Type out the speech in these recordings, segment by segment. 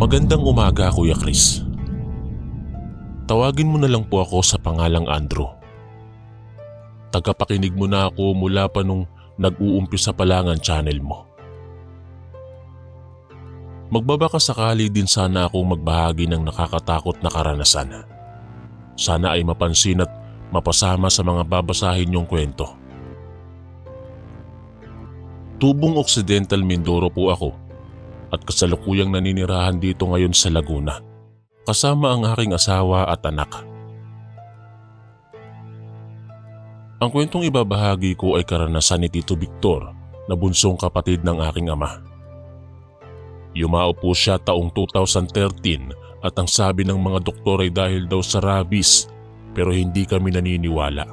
Magandang umaga, Kuya Chris. Tawagin mo na lang po ako sa pangalang Andrew. Tagapakinig mo na ako mula pa nung nag-uumpisa pa lang ang channel mo. Magbabaka sakali din sana akong magbahagi ng nakakatakot na karanasan. Sana ay mapansin at mapasama sa mga babasahin niyong kwento. Tubong Occidental Mindoro po ako at kasalukuyang naninirahan dito ngayon sa Laguna, kasama ang aking asawa at anak. Ang kwentong ibabahagi ko ay karanasan ni Tito Victor na bunsong kapatid ng aking ama. Yumao po siya taong 2013 at ang sabi ng mga doktor ay dahil daw sa rabies, pero hindi kami naniniwala.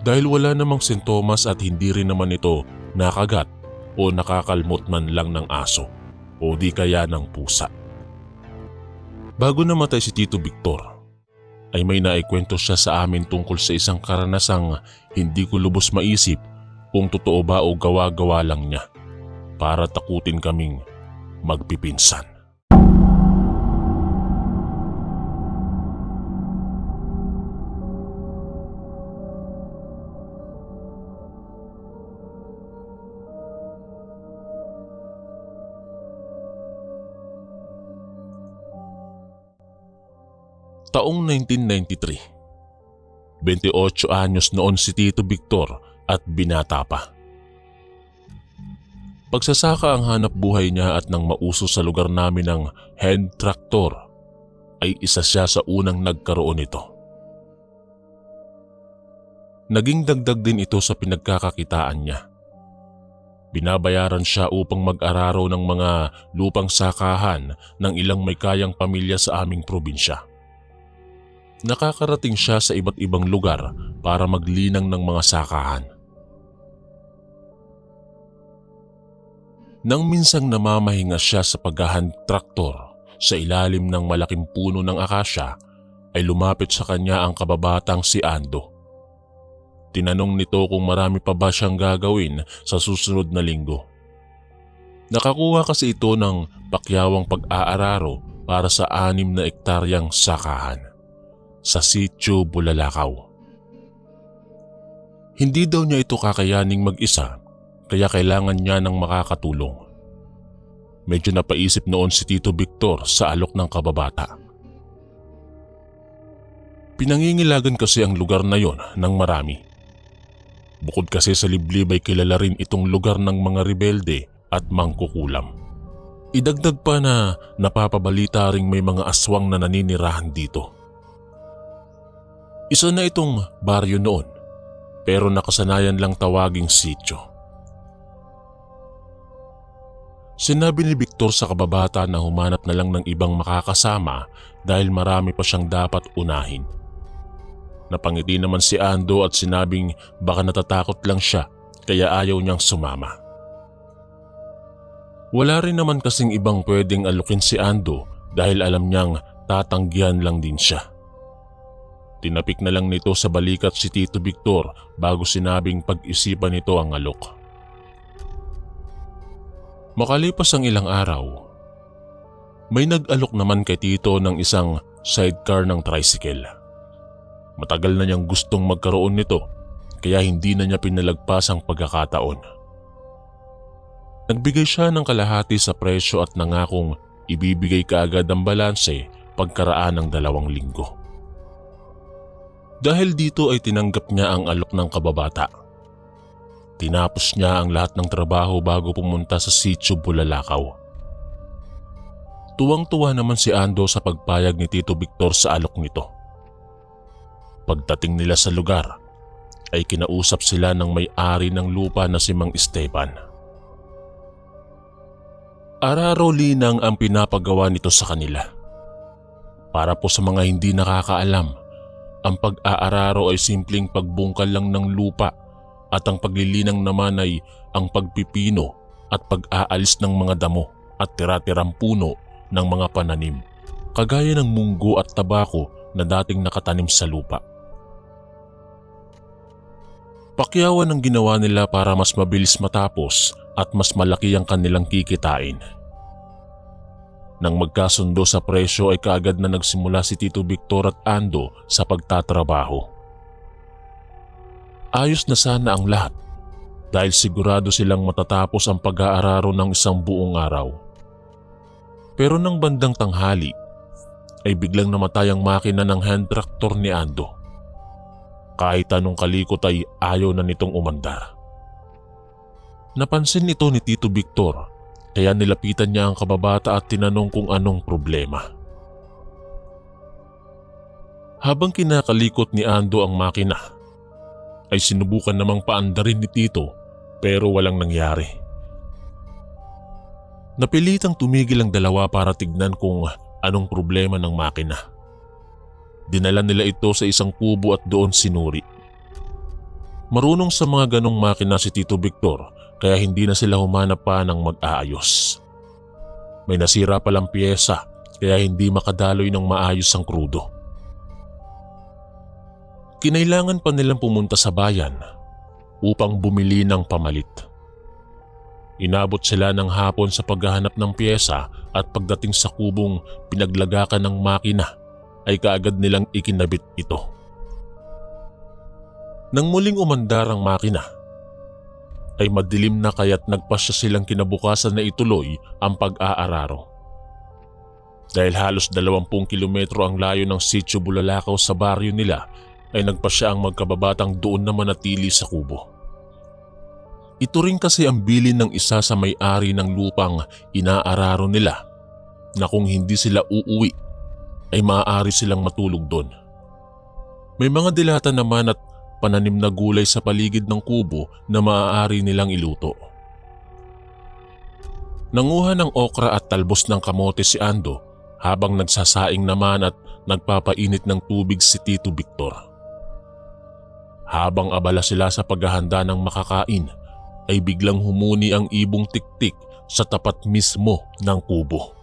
Dahil wala namang sintomas at hindi rin naman ito nakagat o nakakalmot man lang ng aso o di kaya ng pusa. Bago namatay si Tito Victor, ay may naikwento siya sa amin tungkol sa isang karanasang hindi ko lubos maisip kung totoo ba o gawa-gawa lang niya para takutin kaming magpipinsan. Taong 1993, 28 anyos noon si Tito Victor at binata pa. Pagsasaka ang hanap buhay niya at nang mauso sa lugar namin ng hand tractor, ay isa siya sa unang nagkaroon nito. Naging dagdag din ito sa pinagkakakitaan niya. Binabayaran siya upang mag-araro ng mga lupang sakahan ng ilang may kayang pamilya sa aming probinsya. Nakakarating siya sa iba't ibang lugar para maglinang ng mga sakahan. Nang minsang namamahinga siya sa paghahan traktor sa ilalim ng malaking puno ng akasya, ay lumapit sa kanya ang kababatang si Ando. Tinanong nito kung marami pa ba siyang gagawin sa susunod na linggo. Nakakuha kasi ito ng pakyawang pag-aararo para sa 6 na ektaryang sakahan sa Sitio Bulalakaw. Hindi daw niya ito kakayaning mag-isa, kaya kailangan niya ng makakatulong. Medyo napaisip noon si Tito Victor sa alok ng kababata. Pinangingilagan kasi ang lugar na yon ng marami. Bukod kasi sa liblib ay kilala rin itong lugar ng mga rebelde at mangkukulam. Idagdag pa na napapabalita ring may mga aswang na naninirahan dito. Isa na itong baryo noon, pero nakasanayan lang tawaging sityo. Sinabi ni Victor sa kababata na humanap na lang ng ibang makakasama dahil marami pa siyang dapat unahin. Napangiti naman si Ando at sinabing baka natatakot lang siya kaya ayaw niyang sumama. Wala rin naman kasing ibang pwedeng alukin si Ando dahil alam niyang tatanggihan lang din siya. Tinapik na lang nito sa balikat si Tito Victor bago sinabing pag-isipan nito ang alok. Makalipas ang ilang araw, may nag-alok naman kay Tito ng isang sidecar ng tricycle. Matagal na niyang gustong magkaroon nito kaya hindi na niya pinalagpas ang pagkakataon. Nagbigay siya ng kalahati sa presyo at nangakong ibibigay kaagad ang balanse pagkaraan ng 2 linggo. Dahil dito ay tinanggap niya ang alok ng kababata. Tinapos niya ang lahat ng trabaho bago pumunta sa Sitio Bulalakaw. Tuwang-tuwa naman si Ando sa pagpayag ni Tito Victor sa alok nito. Pagdating nila sa lugar, ay kinausap sila ng may-ari ng lupa na si Mang Esteban. Araro linang ang pinapagawa nito sa kanila. Para po sa mga hindi nakakaalam, ang pag-aararo ay simpleng pagbungkal lang ng lupa at ang paglilinang naman ay ang pagpipino at pag-aalis ng mga damo at tira-tirang puno ng mga pananim, kagaya ng munggo at tabako na dating nakatanim sa lupa. Pakyawan ang ginawa nila para mas mabilis matapos at mas malaki ang kanilang kikitain. Nang magkasundo sa presyo ay kaagad na nagsimula si Tito Victor at Ando sa pagtatrabaho. Ayos na sana ang lahat dahil sigurado silang matatapos ang pag-aararo ng isang buong araw. Pero nang bandang tanghali ay biglang namatay ang makina ng hand tractor ni Ando. Kahit anong kalikot ay ayaw na nitong umandar. Napansin ito ni Tito Victor kaya nilapitan niya ang kababata at tinanong kung anong problema. Habang kinakalikot ni Ando ang makina, ay sinubukan namang paandarin ni Tito pero walang nangyari. Napilitang tumigil ang dalawa para tignan kung anong problema ng makina. Dinala nila ito sa isang kubo at doon sinuri. Marunong sa mga ganong makina si Tito Victor kaya hindi na sila humanap pa ng mag-aayos. May nasira palang piyesa kaya hindi makadaloy ng maayos ang krudo. Kinailangan pa nilang pumunta sa bayan upang bumili ng pamalit. Inabot sila ng hapon sa paghahanap ng piyesa at pagdating sa kubong pinaglagakan ng makina ay kaagad nilang ikinabit ito. Nang muling umandar ang makina, ay madilim na kaya't nagpasya silang kinabukasan na ituloy ang pag-aararo. Dahil halos 20 kilometro ang layo ng Sitio Bulalakaw sa baryo nila, ay nagpasya ang magkababatang doon na manatili sa kubo. Ito rin kasi ang bilin ng isa sa may-ari ng lupang inaararo nila na kung hindi sila uuwi ay maaari silang matulog doon. May mga dilata naman at pananim na gulay sa paligid ng kubo na maaari nilang iluto. Nanguha ng okra at talbos ng kamote si Ando habang nagsasaing naman at nagpapainit ng tubig si Tito Victor. Habang abala sila sa paghahanda ng makakain ay biglang humuni ang ibong tiktik sa tapat mismo ng kubo.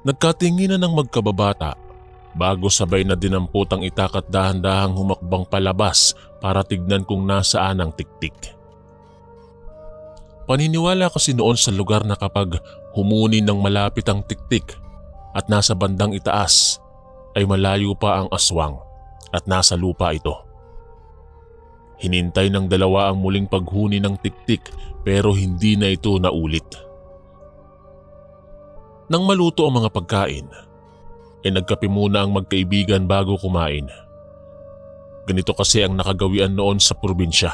Nagkatinginan ng magkababata bago sabay na dinampot ang itak at dahan-dahang humakbang palabas para tignan kung nasaan ang tiktik. Paniniwala kasi noon sa lugar na kapag humuni ng malapit ang tiktik at nasa bandang itaas ay malayo pa ang aswang at nasa lupa ito. Hinintay ng dalawa ang muling paghuni ng tiktik pero hindi na ito naulit. Nang maluto ang mga pagkain, ay nagkape muna ang magkaibigan bago kumain. Ganito kasi ang nakagawian noon sa probinsya.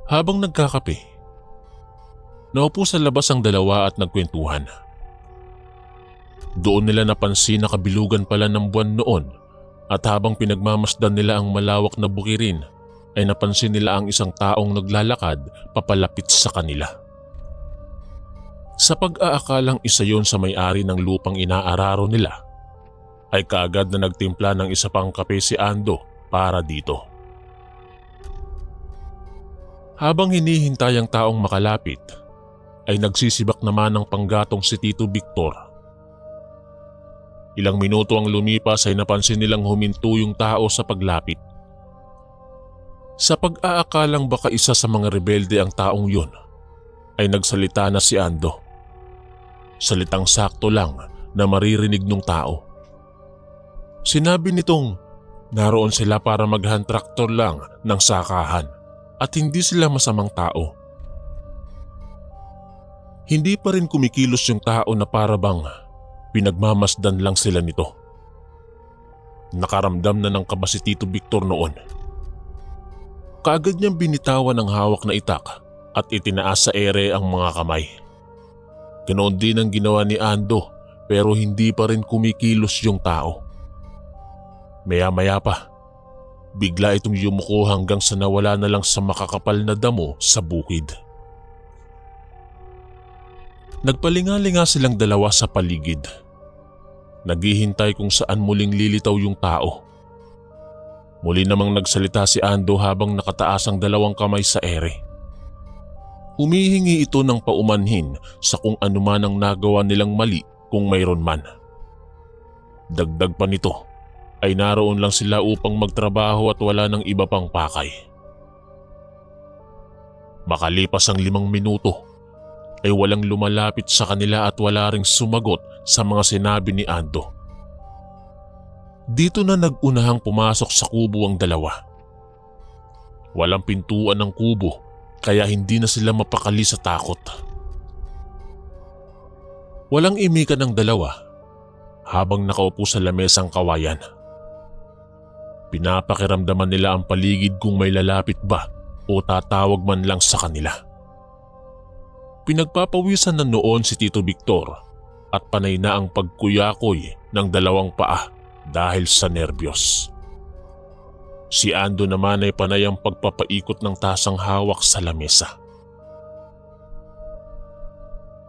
Habang nagkakape, naupo sa labas ang dalawa at nagkwentuhan. Doon nila napansin na kabilugan pala ng buwan noon at habang pinagmamasdan nila ang malawak na bukirin ay napansin nila ang isang taong naglalakad papalapit sa kanila. Sa pag-aakalang isa yon sa may-ari ng lupang inaararo nila, ay kaagad na nagtimpla ng isa pang kape si Ando para dito. Habang hinihintay ang taong makalapit, ay nagsisibak naman ng panggatong si Tito Victor. Ilang minuto ang lumipas ay napansin nilang huminto yung tao sa paglapit. Sa pag-aakalang baka isa sa mga rebelde ang taong yun, ay nagsalita na si Ando. Salitang sakto lang na maririnig ng tao. Sinabi nitong naroon sila para mag-hand tractor lang ng sakahan at hindi sila masamang tao. Hindi pa rin kumikilos yung tao na para bang pinagmamasdan lang sila nito. Nakaramdam na ng kaba si Tito Victor noon. Kaagad niyang binitawan ang hawak na itak at itinaas sa ere ang mga kamay. Ganoon din ang ginawa ni Ando pero hindi pa rin kumikilos yung tao. Maya-maya pa, bigla itong yumuko hanggang sa nawala na lang sa makakapal na damo sa bukid. Nagpalinga-linga silang dalawa sa paligid. Naghihintay kung saan muling lilitaw yung tao. Muli namang nagsalita si Ando habang nakataas ang dalawang kamay sa ere. Humihingi ito ng paumanhin sa kung anuman ang nagawa nilang mali kung mayroon man. Dagdag pa nito ay naroon lang sila upang magtrabaho at wala ng iba pang pakay. Makalipas ang 5 minuto ay walang lumalapit sa kanila at wala ring sumagot sa mga sinabi ni Ando. Dito na nag-unahang pumasok sa kubo ang dalawa. Walang pintuan ng kubo kaya hindi na sila mapakali sa takot. Walang imikan ng dalawa habang nakaupo sa lamesang kawayan. Pinapakiramdaman nila ang paligid kung may lalapit ba o tatawag man lang sa kanila. Pinagpapawisan na noon si Tito Victor at panay na ang pagkuyakoy ng dalawang paa dahil sa nerbiyos. Si Ando naman ay panay ang pagpapaikot ng tasang hawak sa lamesa.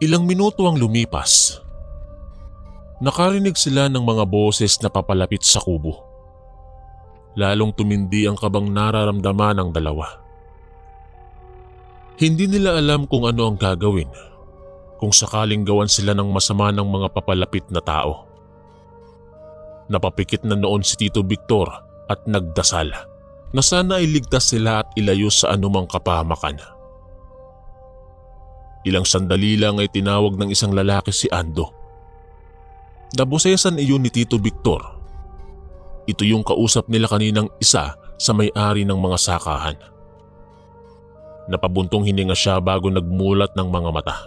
Ilang minuto ang lumipas. Nakarinig sila ng mga boses na papalapit sa kubo. Lalong tumindi ang kabang nararamdaman ng dalawa. Hindi nila alam kung ano ang gagawin kung sakaling gawan sila ng masama ng mga papalapit na tao. Napapikit na noon si Tito Victor at nagdasal na sana ay ligtas sila at ilayo sa anumang kapahamakan. Ilang sandali lang ay tinawag ng isang lalaki si Ando. Nabosesan iyon ni Tito Victor. Ito yung kausap nila kaninang isa sa may-ari ng mga sakahan. Napabuntong hininga siya bago nagmulat ng mga mata.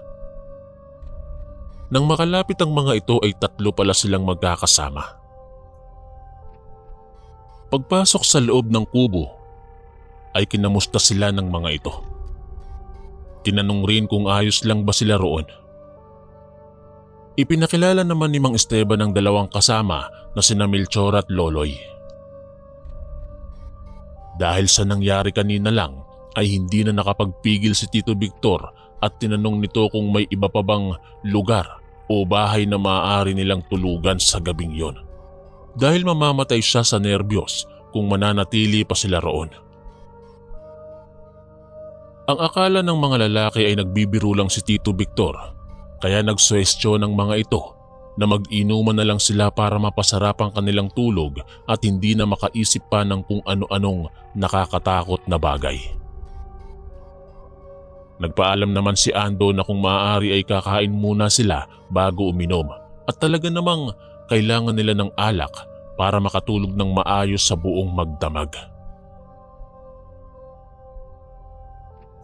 Nang makalapit ang mga ito ay tatlo pala silang magkakasama. Pagpasok sa loob ng kubo ay kinamusta sila ng mga ito. Tinanong rin kung ayos lang ba sila roon. Ipinakilala naman ni Mang Esteban ang dalawang kasama na sina Melchor at Loloy. Dahil sa nangyari kanina lang ay hindi na nakapagpigil si Tito Victor at tinanong nito kung may iba pa bang lugar o bahay na maaari nilang tulugan sa gabing yon. Dahil mamamatay siya sa nerbiyos kung mananatili pa sila roon. Ang akala ng mga lalaki ay nagbibiro lang si Tito Victor kaya nagsuwestyon ng mga ito na mag-inuman na lang sila para mapasarap ang kanilang tulog at hindi na makaisip pa ng kung ano-anong nakakatakot na bagay. Nagpaalam naman si Ando na kung maaari ay kakain muna sila bago uminom at talaga namang kailangan nila ng alak para makatulog ng maayos sa buong magdamag.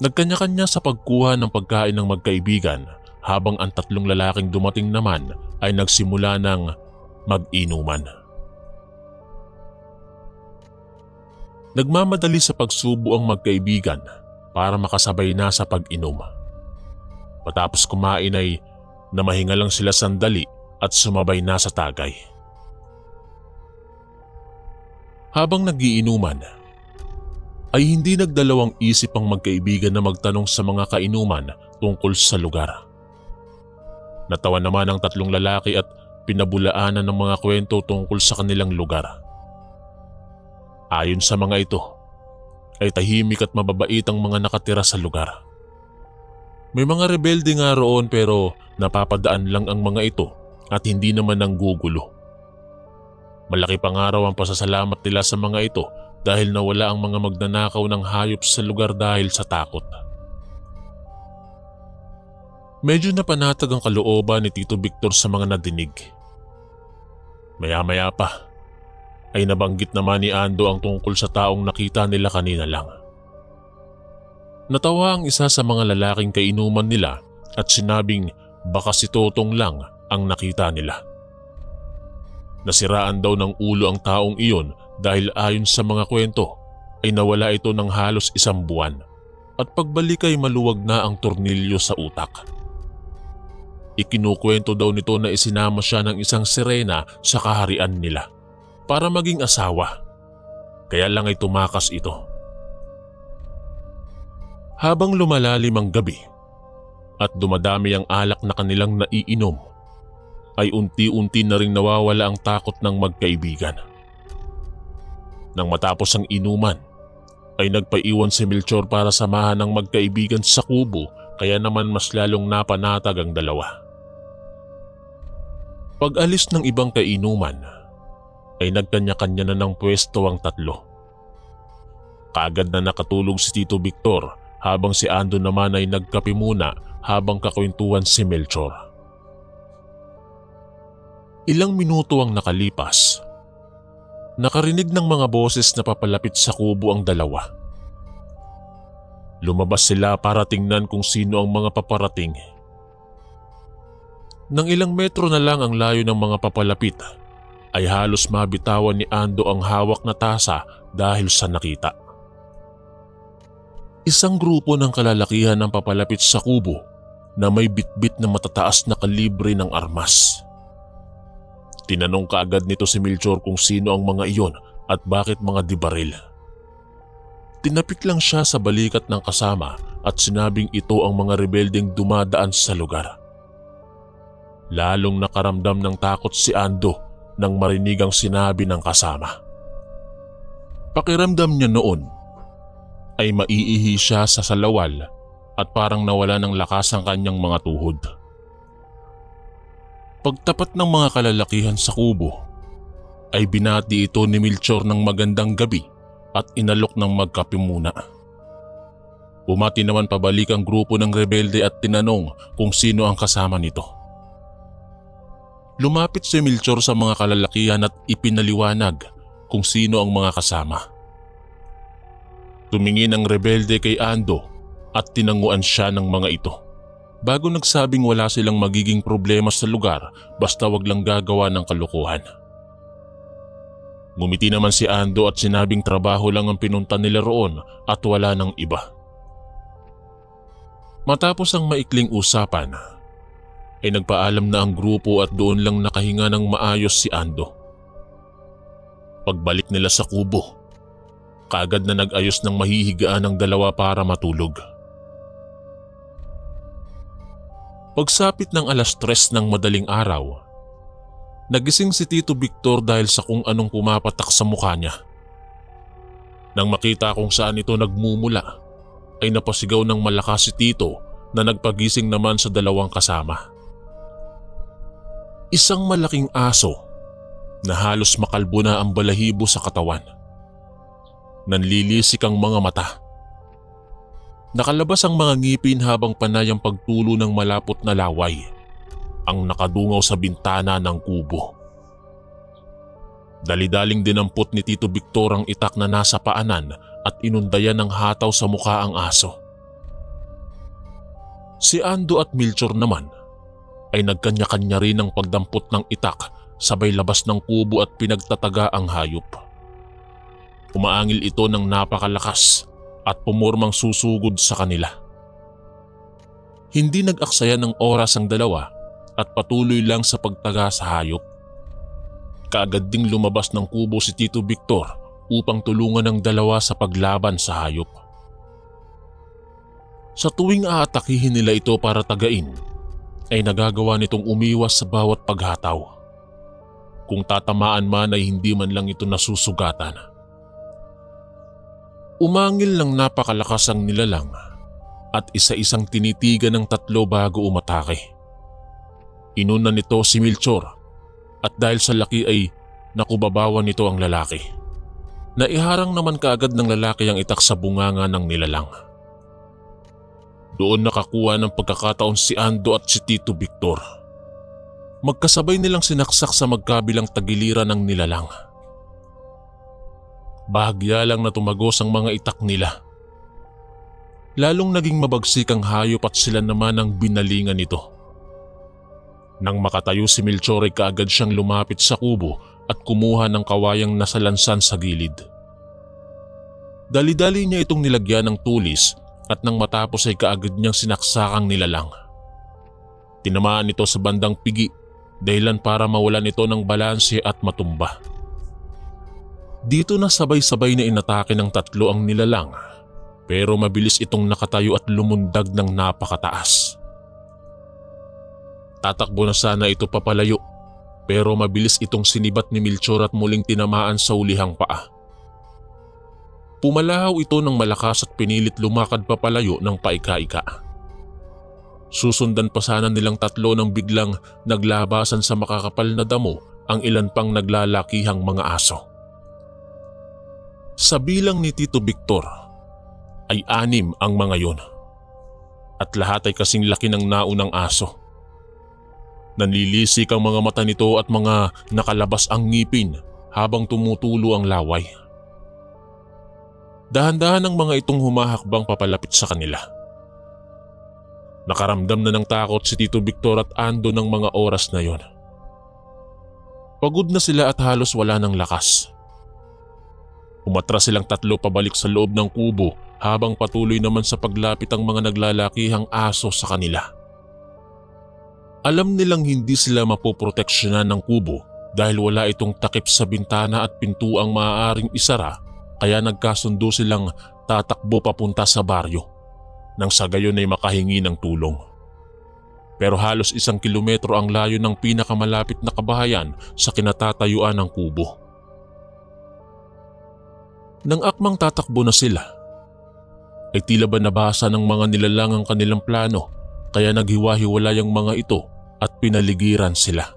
Nagkanya-kanya sa pagkuha ng pagkain ng magkaibigan habang ang tatlong lalaking dumating naman ay nagsimula ng mag-inuman. Nagmamadali sa pagsubo ang magkaibigan para makasabay na sa pag-inom. Matapos kumain ay namahinga lang sila sandali at sumabay na sa tagay. Habang nagiinuman, ay hindi nagdalawang isip ang magkaibigan na magtanong sa mga kainuman tungkol sa lugar. Natawa naman ang tatlong lalaki at pinabulaanan ng mga kwento tungkol sa kanilang lugar. Ayon sa mga ito, ay tahimik at mababait ang mga nakatira sa lugar. May mga rebelde nga roon pero napapadaan lang ang mga ito at hindi naman nanggugulo. Malaki pang araw ang pasasalamat nila sa mga ito dahil nawala ang mga magnanakaw ng hayop sa lugar dahil sa takot. Medyo napanatag ang kalooban ni Tito Victor sa mga nadinig. Maya-maya pa ay nabanggit naman ni Ando ang tungkol sa taong nakita nila kanina lang. Natawa ang isa sa mga lalaking kainuman nila at sinabing baka si Totong lang ang nakita nila. Nasiraan daw ng ulo ang taong iyon dahil ayon sa mga kwento ay nawala ito ng halos 1 buwan at pagbalik ay maluwag na ang tornilyo sa utak. Ikinukwento daw nito na isinama siya ng isang sirena sa kaharian nila para maging asawa, kaya lang ay tumakas ito. Habang lumalalim ang gabi at dumadami ang alak na kanilang naiinom, ay unti-unti na ring nawawala ang takot ng magkaibigan. Nang matapos ang inuman, ay nagpaiwan si Melchor para samahan ng magkaibigan sa kubo kaya naman mas lalong napanatag ang dalawa. Pag-alis ng ibang kainuman, ay nagkanya-kanya na ng pwesto ang tatlo. Kaagad na nakatulog si Tito Victor habang si Ando naman ay nagkape muna habang kakwentuhan si Melchor. Ilang minuto ang nakalipas. Nakarinig ng mga boses na papalapit sa kubo ang dalawa. Lumabas sila para tingnan kung sino ang mga paparating. Nang ilang metro na lang ang layo ng mga papalapit, ay halos mabitawan ni Ando ang hawak na tasa dahil sa nakita. Isang grupo ng kalalakihan ang papalapit sa kubo na may bitbit na matataas na kalibre ng armas. Tinanong kaagad nito si Melchor kung sino ang mga iyon at bakit mga dibaril. Tinapik lang siya sa balikat ng kasama at sinabing ito ang mga rebeldeng dumadaan sa lugar. Lalong nakaramdam ng takot si Ando nang marinig ang sinabi ng kasama. Pakiramdam niya noon ay maiihi siya sa salawal at parang nawala ng lakas ang kanyang mga tuhod. Pagtapat ng mga kalalakihan sa kubo, ay binati ito ni Melchor ng magandang gabi at inalok ng magkape muna. Bumati naman pabalik ang grupo ng rebelde at tinanong kung sino ang kasama nito. Lumapit si Melchor sa mga kalalakihan at ipinaliwanag kung sino ang mga kasama. Tumingin ang rebelde kay Ando at tinanguan siya ng mga ito. Bago nagsabing wala silang magiging problema sa lugar basta wag lang gagawa ng kalokohan. Ngumiti naman si Ando at sinabing trabaho lang ang pinunta nila roon at wala ng iba. Matapos ang maikling usapan, ay nagpaalam na ang grupo at doon lang nakahinga ng maayos si Ando. Pagbalik nila sa kubo, kaagad na nag-ayos ng mahihigaan ng dalawa para matulog. Pagsapit ng 3:00 ng madaling araw, nagising si Tito Victor dahil sa kung anong pumapatak sa mukha niya. Nang makita kung saan ito nagmumula, ay napasigaw ng malakas si Tito na nagpagising naman sa dalawang kasama. Isang malaking aso na halos makalbo na ang balahibo sa katawan. Nanlilisik ang mga mata. Nakalabas ang mga ngipin habang panay ang pagtulo ng malapot na laway ang nakadungaw sa bintana ng kubo. Dali-daling dinampot ni Tito Victor ang itak na nasa paanan at inundayan ng hataw sa mukha ang aso. Si Ando at Melchor naman ay nagkanya-kanya rin ang pagdampot ng itak sabay labas ng kubo at pinagtataga ang hayop. Umaangil ito ng napakalakas at pumurmang susugod sa kanila. Hindi nag-aksaya ng oras ang dalawa at patuloy lang sa pagtaga sa hayop. Kaagad ding lumabas ng kubo si Tito Victor upang tulungan ang dalawa sa paglaban sa hayop. Sa tuwing aatakihin nila ito para tagain, ay nagagawa nitong umiwas sa bawat paghataw. Kung tatamaan man ay hindi man lang ito nasusugatan. Umangil ng napakalakas ang nilalang at isa-isang tinitigan ng 3 bago umatake. Inuna nito si Melchor at dahil sa laki ay nakubabawan nito ang lalaki. Naiharang naman kaagad ng lalaki ang itak sa bunganga ng nilalang. Doon nakakuha ng pagkakataon si Ando at si Tito Victor. Magkasabay nilang sinaksak sa magkabilang tagiliran ng nilalang. Bahagya lang na tumagos ang mga itak nila. Lalong naging mabagsik ang hayop at sila naman ang binalingan nito. Nang makatayo si Melchor ay kaagad siyang lumapit sa kubo at kumuha ng kawayang nasalansan sa gilid. Dali-dali niya itong nilagyan ng tulis at nang matapos ay kaagad niyang sinaksakang nilalang. Tinamaan ito sa bandang pigi dahilan para mawalan ito ng balanse at matumba. Dito na sabay-sabay na inatake ng 3 ang nilalang pero mabilis itong nakatayo at lumundag ng napakataas. Tatakbo na sana ito papalayo pero mabilis itong sinibat ni Melchor at muling tinamaan sa ulihang paa. Pumalahaw ito ng malakas at pinilit lumakad papalayo ng paika-ika. Susundan pa sana nilang 3 nang biglang naglabasan sa makakapal na damo ang ilan pang naglalakihang mga aso. Sa bilang ni Tito Victor ay 6 ang mga yon. at lahat ay kasing laki ng naunang aso. Nanlilisik ang mga mata nito at mga nakalabas ang ngipin habang tumutulo ang laway. Dahan-dahan ang mga itong humahakbang papalapit sa kanila. Nakaramdam na ng takot si Tito Victor at Ando ng mga oras na yon. Pagod na sila at halos wala ng lakas. Umatras silang tatlo pabalik sa loob ng kubo habang patuloy naman sa paglapit ang mga naglalakihang aso sa kanila. Alam nilang hindi sila mapoproteksyonan ng kubo dahil wala itong takip sa bintana at pintuang maaaring isara, kaya nagkasundo silang tatakbo papunta sa baryo nang sa gayon ay makahingi ng tulong. Pero halos 1 kilometro ang layo ng pinakamalapit na kabahayan sa kinatatayuan ng kubo. Nang akmang tatakbo na sila, ay tila ba nabasa ng mga nilalang ang kanilang plano, kaya naghiwa-hiwalay ang mga ito at pinaligiran sila.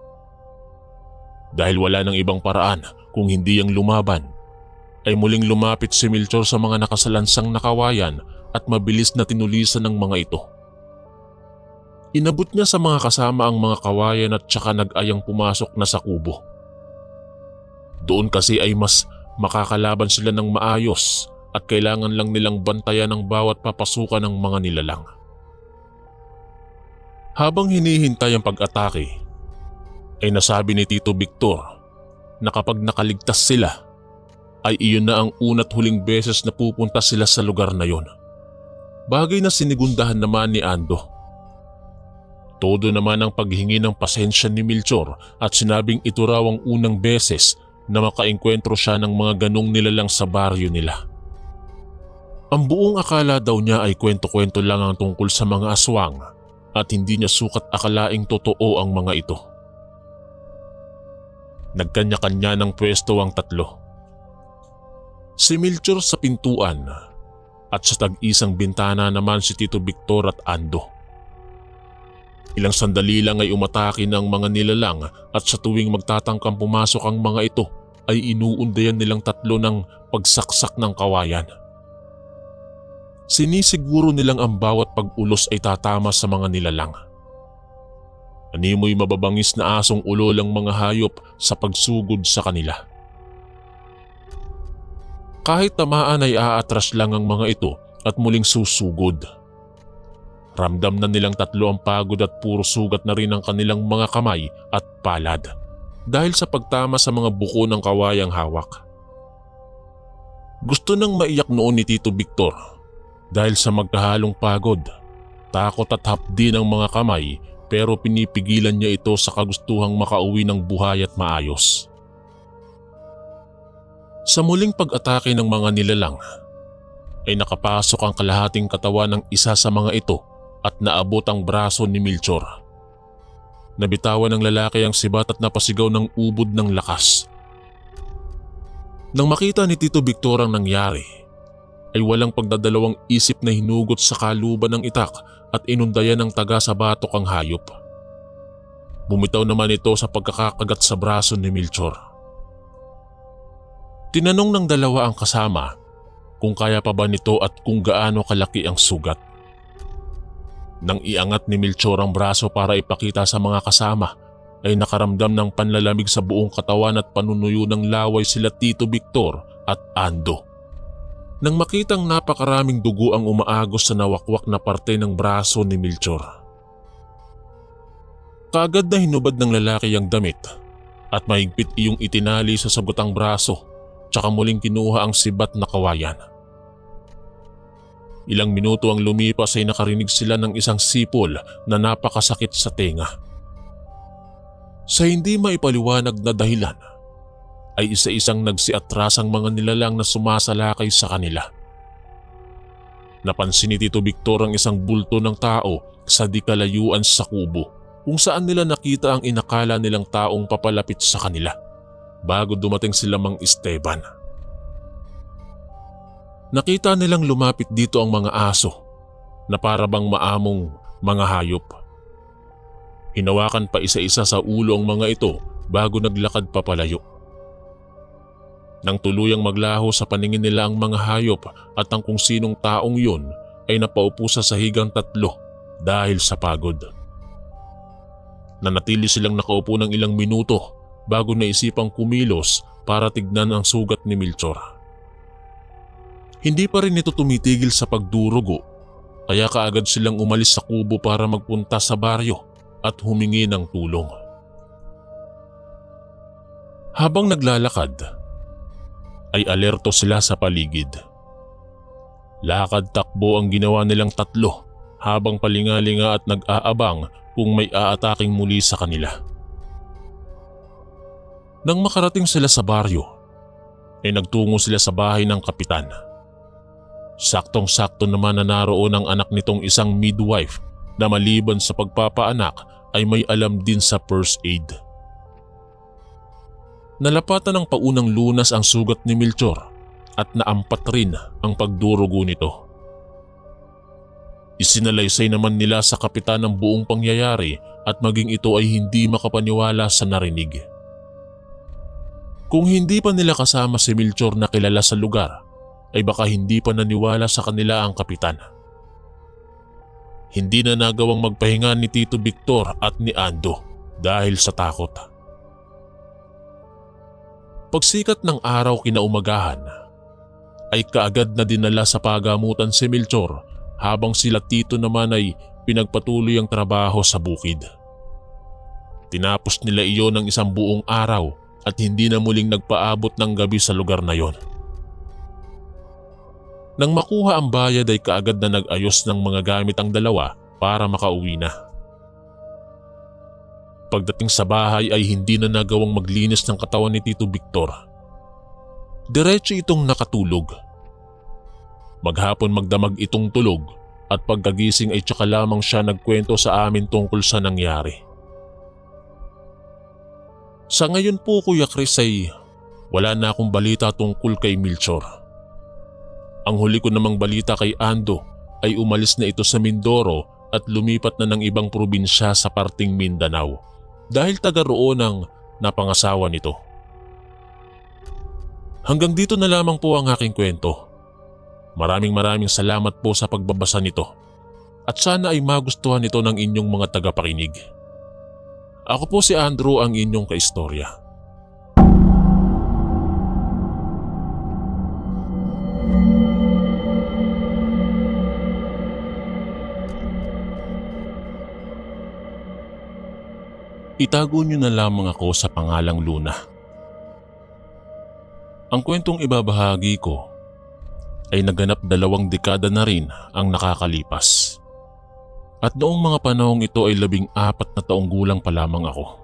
Dahil wala ng ibang paraan kung hindi ang lumaban, ay muling lumapit si Melchor sa mga nakasalansang nakawayan at mabilis na tinulisan ng mga ito. Inabot niya sa mga kasama ang mga kawayan at saka nag-ayang pumasok na sa kubo. Doon kasi ay mas makakalaban sila ng maayos at kailangan lang nilang bantayan ang bawat papasukan ng mga nilalang. Habang hinihintay ang pag-atake, ay nasabi ni Tito Victor na kapag nakaligtas sila, ay iyon na ang una't huling beses na pupunta sila sa lugar na yon. Bagay na sinigundahan naman ni Ando. Todo naman ang paghingi ng pasensya ni Melchor at sinabing ito raw ang unang beses na makaengkwentro siya ng mga ganong nilalang sa baryo nila. Ang buong akala daw niya ay kwento-kwento lang ang tungkol sa mga aswang at hindi niya sukat akalaing totoo ang mga ito. Nagkanya-kanya ng pwesto ang tatlo. Si Melchor sa pintuan at sa tag-isang bintana naman si Tito Victor at Ando. Ilang sandali lang ay umatake ng mga nilalang at sa tuwing magtatangkang pumasok ang mga ito ay inuundayan nilang tatlo ng pagsaksak ng kawayan. Sinisiguro nilang ang bawat pag-ulos ay tatama sa mga nilalang. Animoy mababangis na asong ulol ang mga hayop sa pagsugod sa kanila. Kahit tamaan ay aatras lang ang mga ito at muling susugod. Ramdam na nilang tatlo ang pagod at puro sugat na rin ang kanilang mga kamay at palad dahil sa pagtama sa mga buko ng kawayang hawak. Gusto nang maiyak noon ni Tito Victor dahil sa magkahalong pagod, takot at hapdi ng mga kamay, pero pinipigilan niya ito sa kagustuhang makauwi ng buhay at maayos. Sa muling pag-atake ng mga nilalang, ay nakapasok ang kalahating katawan ng isa sa mga ito at naabot ang braso ni Melchor. Nabitawan ng lalaki ang sibat at napasigaw ng ubod ng lakas. Nang makita ni Tito Victor ang nangyari, ay walang pagdadalawang isip na hinugot sa kaluban ng itak at inundayan ng taga sa batok ang hayop. Bumitaw naman ito sa pagkakakagat sa braso ni Melchor. Tinanong ng dalawa ang kasama kung kaya pa ba nito at kung gaano kalaki ang sugat. Nang iangat ni Melchor ang braso para ipakita sa mga kasama, ay nakaramdam ng panlalamig sa buong katawan at panunuyo ng laway sila Tito Victor at Ando. Nang makitang napakaraming dugo ang umaagos sa nawakwak na parte ng braso ni Melchor. Kaagad na hinubad ng lalaki ang damit at mahigpit iyong itinali sa sagutang braso, tsaka muling kinuha ang sibat na kawayan. Ilang minuto ang lumipas ay nakarinig sila ng isang sipol na napakasakit sa tenga. Sa hindi maipaliwanag na dahilan, ay isa-isang nagsiatras ang mga nilalang na sumasalakay sa kanila. Napansin ni Tito Victor ang isang bulto ng tao sa di kalayuan sa kubo, kung saan nila nakita ang inakala nilang taong papalapit sa kanila bago dumating sila Mang Esteban. Nakita nilang lumapit dito ang mga aso na parabang maamong mga hayop. Hinawakan pa isa-isa sa ulo ang mga ito bago naglakad papalayo. Nang tuluyang maglaho sa paningin nila ang mga hayop at ang kung sinong taong yun ay napaupo sa sahigang tatlo dahil sa pagod. Nanatili silang nakaupo ng ilang minuto bago naisipang kumilos para tignan ang sugat ni Melchor. Hindi pa rin ito tumitigil sa pagdurugo, kaya kaagad silang umalis sa kubo para magpunta sa baryo at humingi ng tulong. Habang naglalakad, ay alerto sila sa paligid. Lakad-takbo ang ginawa nilang tatlo habang palingalinga at nag-aabang kung may aataking muli sa kanila. Nang makarating sila sa baryo, ay nagtungo sila sa bahay ng kapitan. Saktong-sakto naman na naroon ang anak nitong isang midwife na maliban sa pagpapaanak ay may alam din sa first aid. Nalapatan ng paunang lunas ang sugat ni Melchor at naampat rin ang pagdurugo nito. Isinalaysay naman nila sa kapitan ang buong pangyayari at maging ito ay hindi makapaniwala sa narinig. Kung hindi pa nila kasama si Melchor na kilala sa lugar, ay baka hindi pa naniwala sa kanila ang kapitan. Hindi na nagawang magpahinga ni Tito Victor at ni Ando dahil sa takot. Pagsikat ng araw kinaumagahan, ay kaagad na dinala sa pagamutan si Melchor habang sila Tito naman ay pinagpatuloy ang trabaho sa bukid. Tinapos nila iyon ng isang buong araw at hindi na muling nagpaabot ng gabi sa lugar na yon. Nang makuha ang bayad ay kaagad na nag-ayos ng mga gamit ang dalawa para makauwi na. Pagdating sa bahay ay hindi na nagawang maglinis ng katawan ni Tito Victor. Diretso itong nakatulog. Maghapon magdamag itong tulog at pagkagising ay tsaka lamang siya nagkwento sa amin tungkol sa nangyari. Sa ngayon po Kuya Chris ay wala na akong balita tungkol kay Melchor. Ang huli ko namang balita kay Ando ay umalis na ito sa Mindoro at lumipat na ng ibang probinsya sa parting Mindanao dahil taga roon ang napangasawa nito. Hanggang dito na lamang po ang aking kwento. Maraming salamat po sa pagbabasa nito at sana ay magustuhan ito ng inyong mga tagapakinig. Ako po si Andrew, ang inyong kaistorya. Itago niyo na lamang ako sa pangalang Luna. Ang kwentong ibabahagi ko ay naganap 2 dekada na rin ang nakakalipas. At noong mga panahong ito ay 14 na taong gulang pa lamang ako.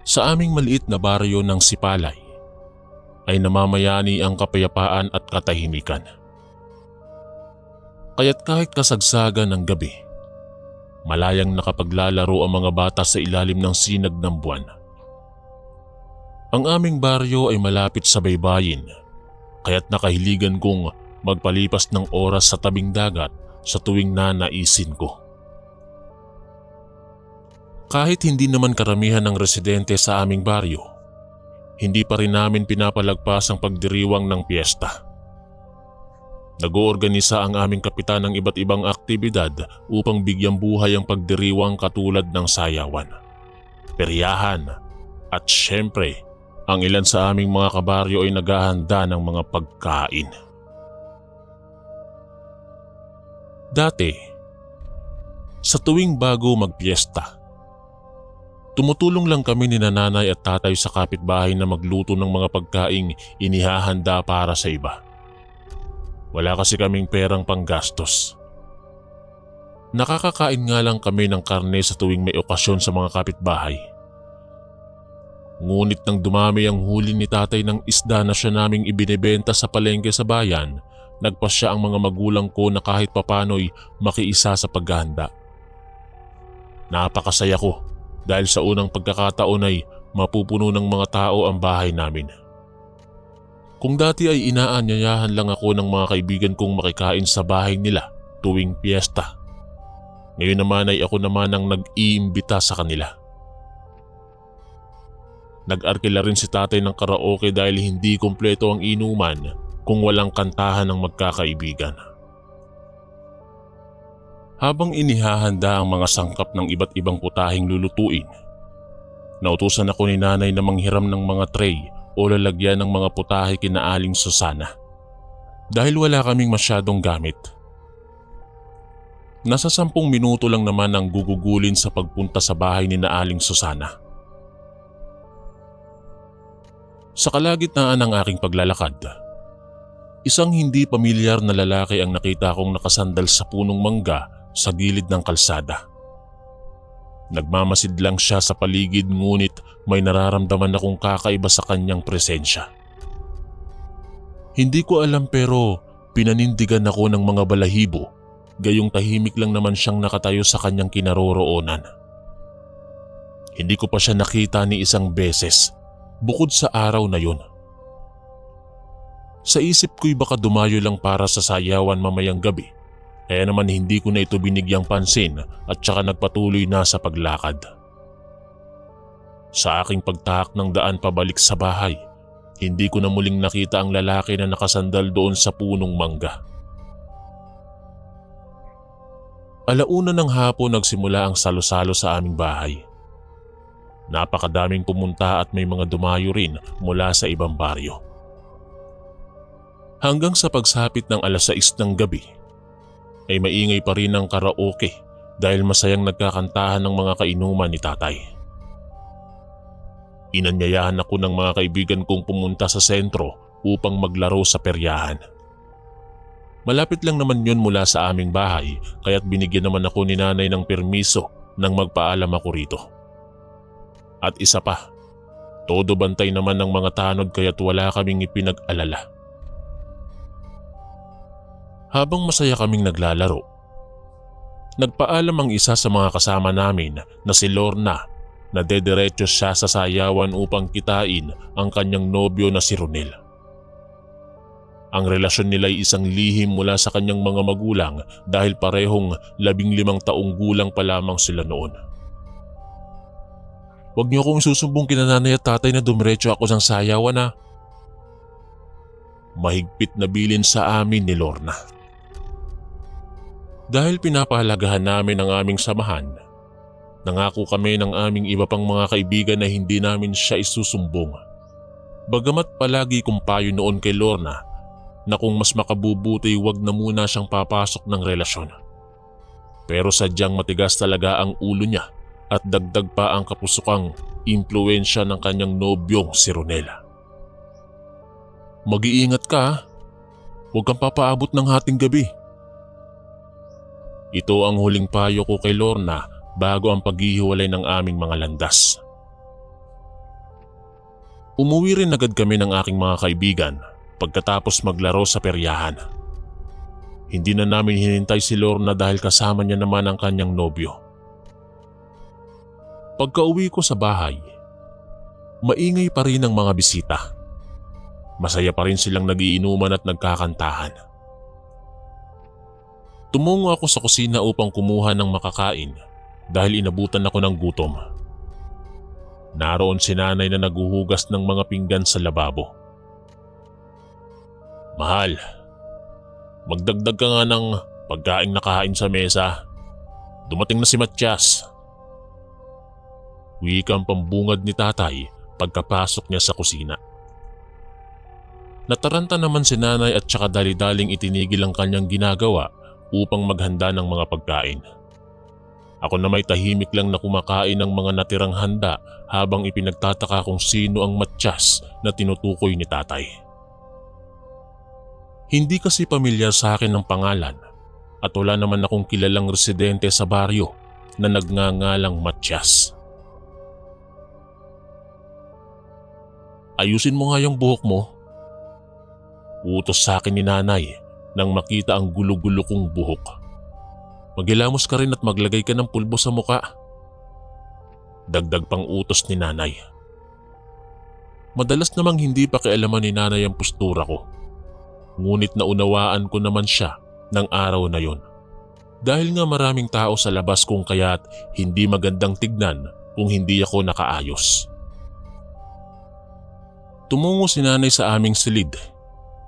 Sa aming maliit na baryo ng Sipalay ay namamayani ang kapayapaan at katahimikan. Kaya't kahit kasagsagan ng gabi, malayang nakapaglalaro ang mga bata sa ilalim ng sinag ng buwan. Ang aming baryo ay malapit sa baybayin, kaya't nakahiligan kong magpalipas ng oras sa tabing dagat sa tuwing nanaisin ko. Kahit hindi naman karamihan ng residente sa aming baryo, hindi pa rin namin pinapalagpas ang pagdiriwang ng piyesta. Nag-oorganisa ang aming kapitan ng iba't ibang aktibidad upang bigyang buhay ang pagdiriwang katulad ng sayawan, peryahan at syempre ang ilan sa aming mga kabaryo ay naghahanda ng mga pagkain. Dati, sa tuwing bago magpiesta, tumutulong lang kami ni nanay at tatay sa kapitbahay na magluto ng mga pagkaing inihahanda para sa iba. Wala kasi kaming perang panggastos. Nakakakain nga lang kami ng karne sa tuwing may okasyon sa mga kapitbahay. Ngunit nang dumami ang huli ni tatay ng isda na siya naming ibinebenta sa palengke sa bayan, nagpasya ang mga magulang ko na kahit papano'y makiisa sa paghahanda. Napakasaya ko dahil sa unang pagkakataon ay mapupuno ng mga tao ang bahay namin. Kung dati ay inaanyayahan lang ako ng mga kaibigan kong makikain sa bahay nila tuwing piyesta, ngayon naman ay ako naman ang nag-iimbita sa kanila. Nag-arkila rin si tatay ng karaoke dahil hindi kumpleto ang inuman kung walang kantahan ng magkakaibigan. Habang inihahanda ang mga sangkap ng iba't ibang putahing lulutuin, nautusan ako ni nanay na manghiram ng mga tray o lalagyan ng mga putahe kina Aling Susana dahil wala kaming masyadong gamit. Nasa 10 minuto lang naman ang gugugulin sa pagpunta sa bahay ni Aling Susana. Sa kalagitnaan ng aking paglalakad, isang hindi pamilyar na lalaki ang nakita kong nakasandal sa punong mangga sa gilid ng kalsada. Nagmamasid lang siya sa paligid ngunit may nararamdaman akong kakaiba sa kanyang presensya. Hindi ko alam pero pinanindigan ako ng mga balahibo, gayong tahimik lang naman siyang nakatayo sa kanyang kinaroroonan. Hindi ko pa siya nakita ni isang beses bukod sa araw na yun. Sa isip ko'y baka dumayo lang para sa sayawan mamayang gabi, kaya naman hindi ko na ito binigyang pansin at saka nagpatuloy na sa paglakad. Sa aking pagtahak ng daan pabalik sa bahay, hindi ko na muling nakita ang lalaki na nakasandal doon sa punong mangga. Alauna ng hapon nagsimula ang salo-salo sa aming bahay. Napakadaming pumunta at may mga dumayo rin mula sa ibang baryo. Hanggang sa pagsapit ng 6:00 ng gabi, ay maingay pa rin ang karaoke dahil masayang nagkakantahan ng mga kainuman ni tatay. Inanyayahan ako ng mga kaibigan kong pumunta sa sentro upang maglaro sa peryahan. Malapit lang naman yun mula sa aming bahay kaya't binigyan naman ako ni nanay ng permiso nang magpaalam ako rito. At isa pa, todo bantay naman ng mga tanod kaya't wala kaming ipinag-alala. Habang masaya kaming naglalaro, nagpaalam ang isa sa mga kasama namin na si Lorna na dediretso siya sa sayawan upang kitain ang kanyang nobyo na si Ronel. Ang relasyon nila ay isang lihim mula sa kanyang mga magulang dahil parehong 15 taong gulang pa lamang sila noon. "Huwag niyo akong susumbong kina nanay at tatay na dumiretso ako ng sayawan na." Mahigpit na bilin sa amin ni Lorna. Dahil pinapahalagahan namin ang aming samahan, nangako kami ng aming iba pang mga kaibigan na hindi namin siya isusumbong. Bagamat palagi kong payo noon kay Lorna na kung mas makabubuti wag na muna siyang papasok ng relasyon. Pero sadyang matigas talaga ang ulo niya at dagdag pa ang kapusukang impluwensya ng kanyang nobyong si Ronel. "Mag-iingat ka ha. Huwag kang papaabot ng hating gabi." Ito ang huling payo ko kay Lorna bago ang paghihiwalay ng aming mga landas. Umuwi rin agad kami ng aking mga kaibigan pagkatapos maglaro sa peryahan. Hindi na namin hinintay si Lorna dahil kasama niya naman ang kanyang nobyo. Pagka-uwi ko sa bahay, maingay pa rin ang mga bisita. Masaya pa rin silang nagiinuman at nagkakantahan. Tumungo ako sa kusina upang kumuha ng makakain dahil inabutan ako ng gutom. Naroon si nanay na naghuhugas ng mga pinggan sa lababo. "Mahal, magdagdag ka nga ng pagkaing nakahain sa mesa. Dumating na si Matias." Wikang pambungad ni tatay pagkapasok niya sa kusina. Nataranta naman si nanay at saka dali-daling itinigil ang kanyang ginagawa upang maghanda ng mga pagkain. Ako na may tahimik lang na kumakain ng mga natirang handa habang ipinagtataka kung sino ang Matias na tinutukoy ni tatay. Hindi kasi pamilyar sa akin ang pangalan at wala naman akong kilalang residente sa baryo na nagngangalang Matias. "Ayusin mo nga yung buhok mo," utos sa akin ni nanay nang makita ang gulo-gulo kong buhok. "Maghilamos ka rin at maglagay ka ng pulbo sa muka." Dagdag pang utos ni nanay. Madalas namang hindi pa pakialaman ni nanay ang postura ko. Ngunit naunawaan ko naman siya ng araw na yon. Dahil nga maraming tao sa labas kung kaya't hindi magandang tignan kung hindi ako nakaayos. Tumungo si nanay sa aming silid.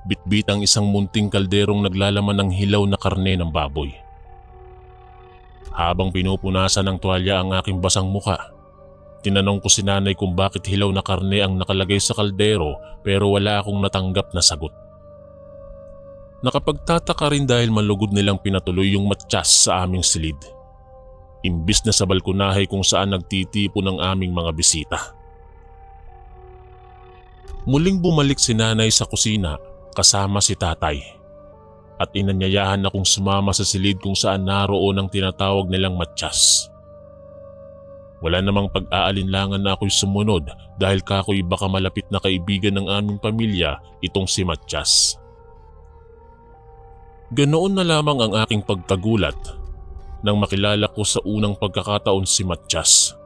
Bitbit ang isang munting kalderong naglalaman ng hilaw na karne ng baboy. Habang pinupunasan ng tuwalya ang aking basang muka, tinanong ko si nanay kung bakit hilaw na karne ang nakalagay sa kaldero pero wala akong natanggap na sagot. Nakapagtataka rin dahil malugod nilang pinatuloy yung matsyas sa aming silid. Imbis na sa balkonahe kung saan nagtitipon ang aming mga bisita. Muling bumalik si nanay sa kusina kasama si tatay at inanyayahan akong sumama sa silid kung saan naroon ang tinatawag nilang matsyas. Wala namang pag-aalinlangan na ako'y sumunod dahil kako'y baka malapit na kaibigan ng aming pamilya itong si Matsyas. Ganoon na lamang ang aking pagkagulat nang makilala ko sa unang pagkakataon si Matsyas.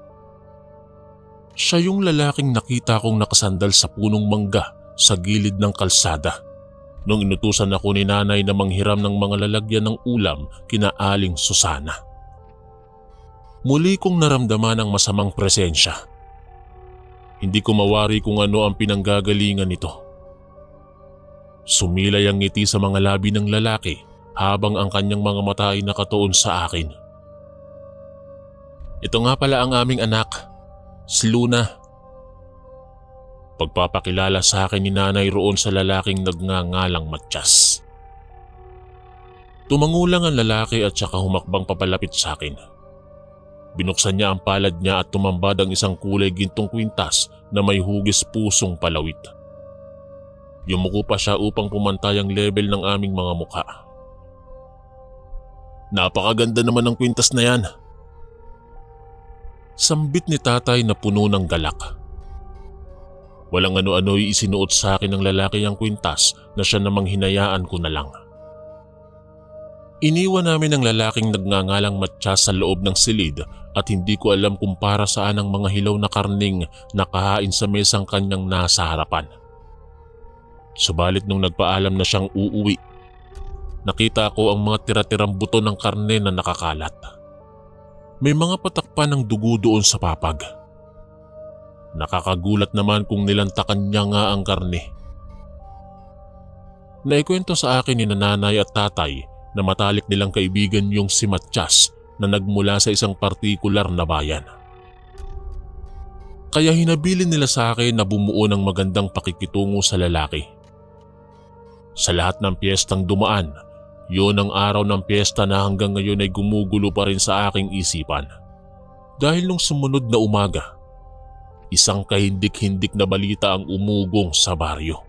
Siya yung lalaking nakita kong nakasandal sa punong mangga sa gilid ng kalsada nung inutusan ako ni nanay na manghiram ng mga lalagyan ng ulam kina Aling Susana. Muli kong naramdaman ang masamang presensya. Hindi ko mawari kung ano ang pinanggagalingan nito. Sumilay ang ngiti sa mga labi ng lalaki habang ang kanyang mga mata ay nakatuon sa akin. Ito nga pala ang aming anak, si Luna. Pagpapakilala sa akin ni nanay roon sa lalaking nagngangalang Matsyas. Tumangulang ang lalaki at saka humakbang papalapit sa akin. Binuksan niya ang palad niya at tumambad ang isang kulay gintong kwintas na may hugis pusong palawit. Yumuko pa siya upang pumantay ang level ng aming mga mukha. Napakaganda naman ng kwintas na yan. Sambit ni tatay na puno ng galak. Walang ano-ano'y isinuot sa akin ng lalaki ang kwintas na siya namang hinayaan ko na lang. Iniwan namin ang lalaking nagngangalang Matsyas sa loob ng silid at hindi ko alam kung para saan ang mga hilaw na karning nakahain sa mesang kanyang nasa harapan. Subalit nung nagpaalam na siyang uuwi, nakita ko ang mga tira-tirang buto ng karne na nakakalat. May mga patakpan ng dugo doon sa papag. Nakakagulat naman kung nilantakan niya nga ang karne. Naikwento sa akin ni nanay at tatay na matalik nilang kaibigan yung si Matsyas na nagmula sa isang partikular na bayan. Kaya hinabilin nila sa akin na bumuo ng magandang pakikitungo sa lalaki. Sa lahat ng piyestang dumaan, yun ang araw ng piyesta na hanggang ngayon ay gumugulo pa rin sa aking isipan. Dahil nung sumunod na umaga, isang kahindik-hindik na balita ang umugong sa baryo.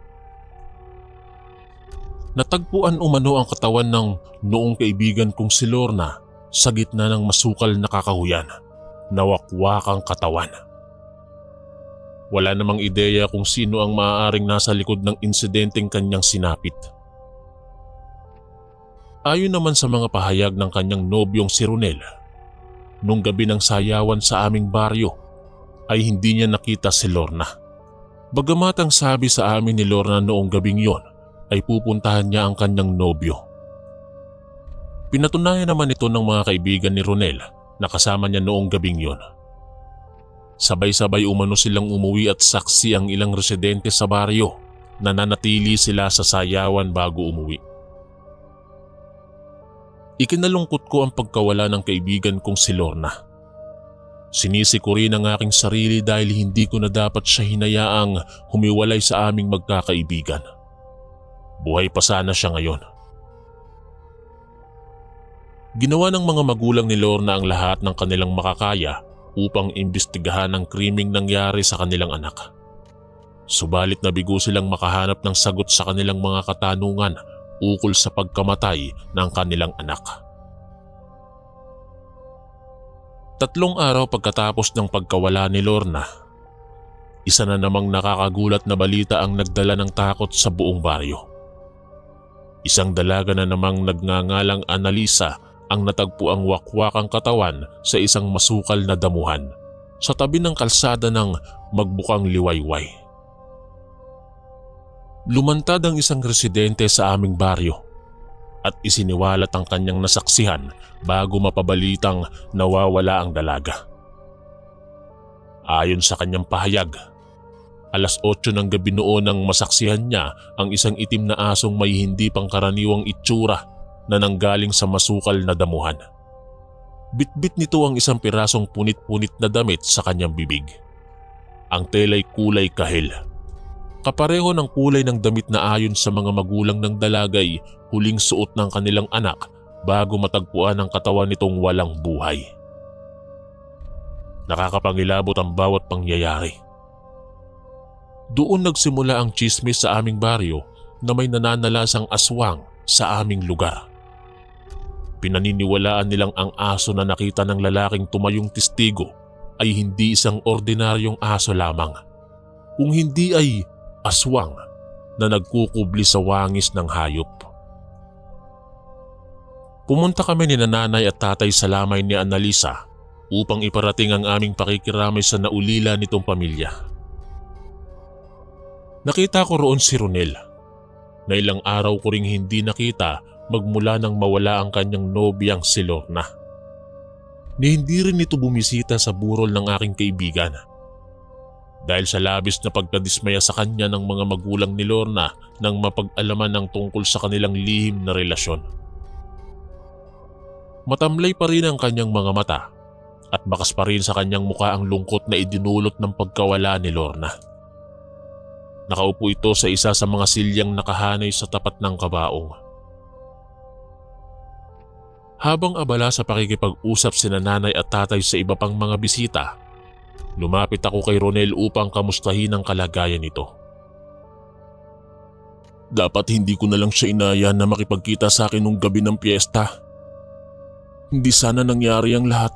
Natagpuan umano ang katawan ng noong kaibigan kong si Lorna sa gitna ng masukal na kakahuyan, nawakwakang katawan. Wala namang ideya kung sino ang maaaring nasa likod ng insidenteng kanyang sinapit. Ayon naman sa mga pahayag ng kanyang nobyong si Ronel, nung gabi ng sayawan sa aming baryo ay hindi niya nakita si Lorna. Bagamat ang sabi sa amin ni Lorna noong gabing yon ay pupuntahan niya ang kanyang nobyo. Pinatunayan naman ito ng mga kaibigan ni Ronel na kasama niya noong gabing yon. Sabay-sabay umano silang umuwi at saksi ang ilang residente sa baryo na nanatili sila sa sayawan bago umuwi. Ikinalungkot ko ang pagkawala ng kaibigan kong si Lorna. Sinisi ko rin ang aking sarili dahil hindi ko na dapat siya hinayaang humiwalay sa aming magkakaibigan. Buhay pa sana siya ngayon. Ginawa ng mga magulang ni Lorna ang lahat ng kanilang makakaya upang imbestigahan ang krimeng nangyari sa kanilang anak. Subalit nabigo silang makahanap ng sagot sa kanilang mga katanungan ukol sa pagkamatay ng kanilang anak. 3 araw pagkatapos ng pagkawala ni Lorna, isa na namang nakakagulat na balita ang nagdala ng takot sa buong baryo. Isang dalaga na namang nagngangalang Analisa ang natagpo ang wakwakang katawan sa isang masukal na damuhan sa tabi ng kalsada ng magbukang liwayway. Lumantad ang isang residente sa aming baryo at isiniwalat ang kanyang nasaksihan bago mapabalitang nawawala ang dalaga. Ayon sa kanyang pahayag, 8:00 ng gabi noon nang masaksihan niya ang isang itim na asong may hindi pangkaraniwang itsura na nanggaling sa masukal na damuhan. Bitbit nito ang isang pirasong punit-punit na damit sa kanyang bibig. Ang tela'y kulay kahel. Kapareho ng kulay ng damit na ayon sa mga magulang ng dalagay huling suot ng kanilang anak bago matagpuan ang katawan nitong walang buhay. Nakakapangilabot ang bawat pangyayari. Doon nagsimula ang tsismis sa aming baryo na may nananalasang aswang sa aming lugar. Pinaniniwalaan nilang ang aso na nakita ng lalaking tumayong testigo ay hindi isang ordinaryong aso lamang, kung hindi ay aswang na nagkukubli sa wangis ng hayop. Pumunta kami ni nanay at tatay sa lamay ni Annalisa upang iparating ang aming pakikiramay sa naulila nitong pamilya. Nakita ko roon si Ronel, na ilang araw ko ring hindi nakita magmula nang mawala ang kanyang nobyang si Lorna. Ni hindi rin ito bumisita sa burol ng aking kaibigan. Dahil sa labis na pagkadismaya sa kanya ng mga magulang ni Lorna nang mapag-alaman ng tungkol sa kanilang lihim na relasyon. Matamlay pa rin ang kanyang mga mata at bakas pa rin sa kanyang mukha ang lungkot na idinulot ng pagkawala ni Lorna. Nakaupo ito sa isa sa mga silyang nakahanay sa tapat ng kabaong. Habang abala sa pakikipag-usap sina nanay at tatay sa iba pang mga bisita, lumapit ako kay Ronel upang kamustahin ang kalagayan nito. Dapat hindi ko na lang siya inaya na makipagkita sa akin nung gabi ng piyesta. Hindi sana nangyari ang lahat.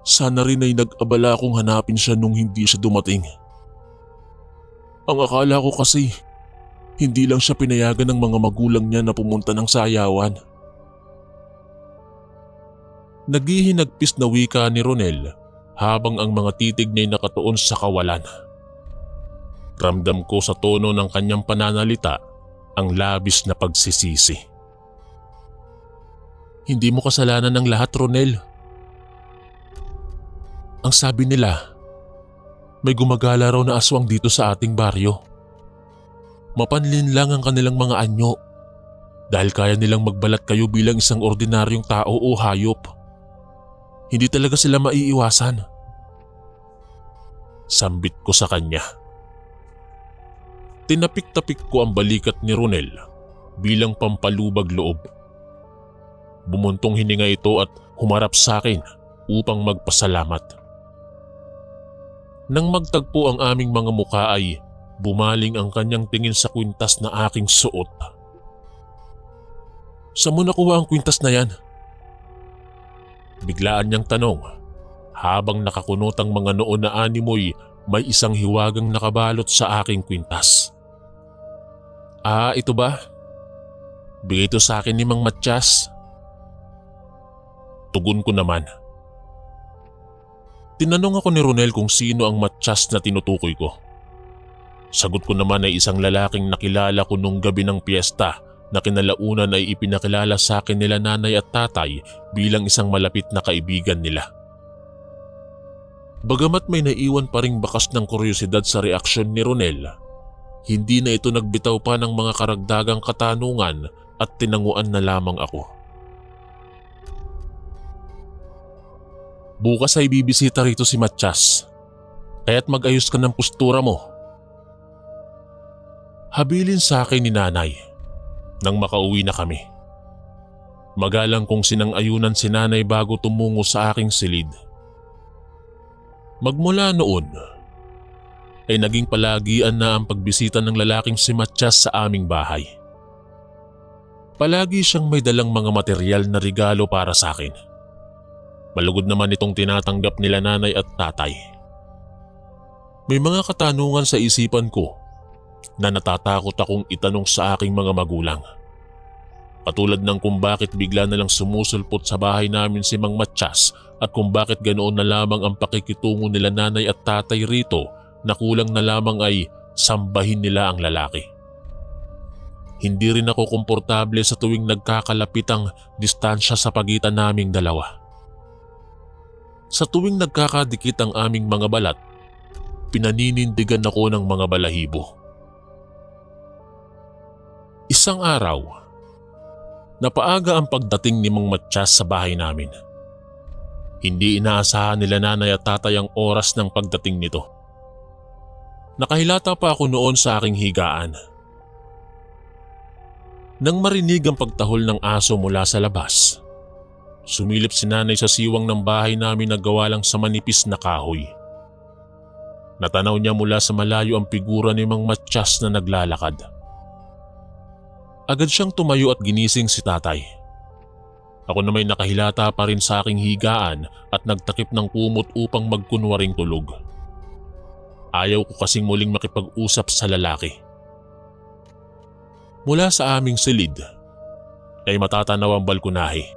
Sana rin ay nag-abala akong hanapin siya nung hindi siya dumating. Ang akala ko kasi, hindi lang siya pinayagan ng mga magulang niya na pumunta ng sayawan. Naghihinagpis na wika ni Ronel habang ang mga titig niya'y nakatuon sa kawalan. Ramdam ko sa tono ng kanyang pananalita ang labis na pagsisisi. Hindi mo kasalanan ng lahat, Ronel. Ang sabi nila, may gumagala raw na aswang dito sa ating baryo. Mapanlin lang ang kanilang mga anyo dahil kaya nilang magbalat kayo bilang isang ordinaryong tao o hayop. Hindi talaga sila maiiwasan. Sambit ko sa kanya. Tinapik-tapik ko ang balikat ni Ronel bilang pampalubag loob. Bumuntong hininga ito at humarap sa akin upang magpasalamat. Nang magtagpo ang aming mga mukha ay bumaling ang kanyang tingin sa kwintas na aking suot. Saan mo nakuha ang kwintas na yan? Biglaan niyang tanong habang nakakunot ang mga noo na animoy may isang hiwagang nakabalot sa aking kwintas. Ito ba? Bigay ito sa akin ni Mang Matiyas. Tugon ko naman. Tinanong ako ni Ronel kung sino ang Matiyas na tinutukoy ko. Sagot ko naman ay isang lalaking nakilala ko nung gabi ng piyesta na kinalaunan ay ipinakilala sa akin nila nanay at tatay bilang isang malapit na kaibigan nila. Bagamat may naiwan pa ring bakas ng kuryosidad sa reaksyon ni Ronel, hindi na ito nagbitaw pa ng mga karagdagang katanungan at tinanguan na lamang ako. Bukas ay bibisita rito si Matiyas, kaya't mag-ayos ka ng postura mo. Habilin sa akin ni nanay nang makauwi na kami. Magalang kong sinang-ayunan si nanay bago tumungo sa aking silid. Magmula noon ay naging palagian na ang pagbisita ng lalaking si Matiyas sa aming bahay. Palagi siyang may dalang mga materyal na regalo para sa akin. Malugod naman itong tinatanggap nila nanay at tatay. May mga katanungan sa isipan ko na natatakot akong itanong sa aking mga magulang. Katulad ng kung bakit bigla na lang sumusulpot sa bahay namin si Mang Matiyas at kung bakit ganoon na lamang ang pakikitungo nila nanay at tatay rito na kulang na lamang ay sambahin nila ang lalaki. Hindi rin ako komportable sa tuwing nagkakalapit ang distansya sa pagitan naming dalawa. Sa tuwing nagkakadikit ang aming mga balat, pinaninindigan ako ng mga balahibo. Isang araw, napaaga ang pagdating ni Mang Matiyas sa bahay namin. Hindi inaasahan nila nanay at tatay ang oras ng pagdating nito. Nakahilata pa ako noon sa aking higaan. Nang marinig ang pagtahol ng aso mula sa labas, sumilip si nanay sa siwang ng bahay namin na gawa lang sa manipis na kahoy. Natanaw niya mula sa malayo ang figura ni Mang Matyas na naglalakad. Agad siyang tumayo at ginising si tatay. Ako na may nakahilata pa rin sa aking higaan at nagtakip ng kumot upang magkunwaring tulog. Ayaw ko kasing muling makipag-usap sa lalaki. Mula sa aming silid ay matatanaw ang balkonahe.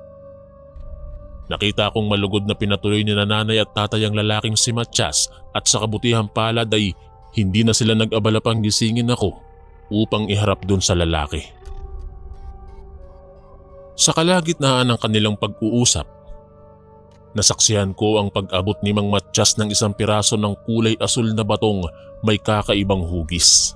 Nakita kong malugod na pinatuloy ni nanay at tatay ang lalaking si Matyas at sa kabutihang palad ay hindi na sila nag-abala pang gisingin ako upang iharap dun sa lalaki. Sa kalagitnaan ng kanilang pag-uusap, nasaksihan ko ang pag-abot ni Mang Matyas ng isang piraso ng kulay asul na batong may kakaibang hugis.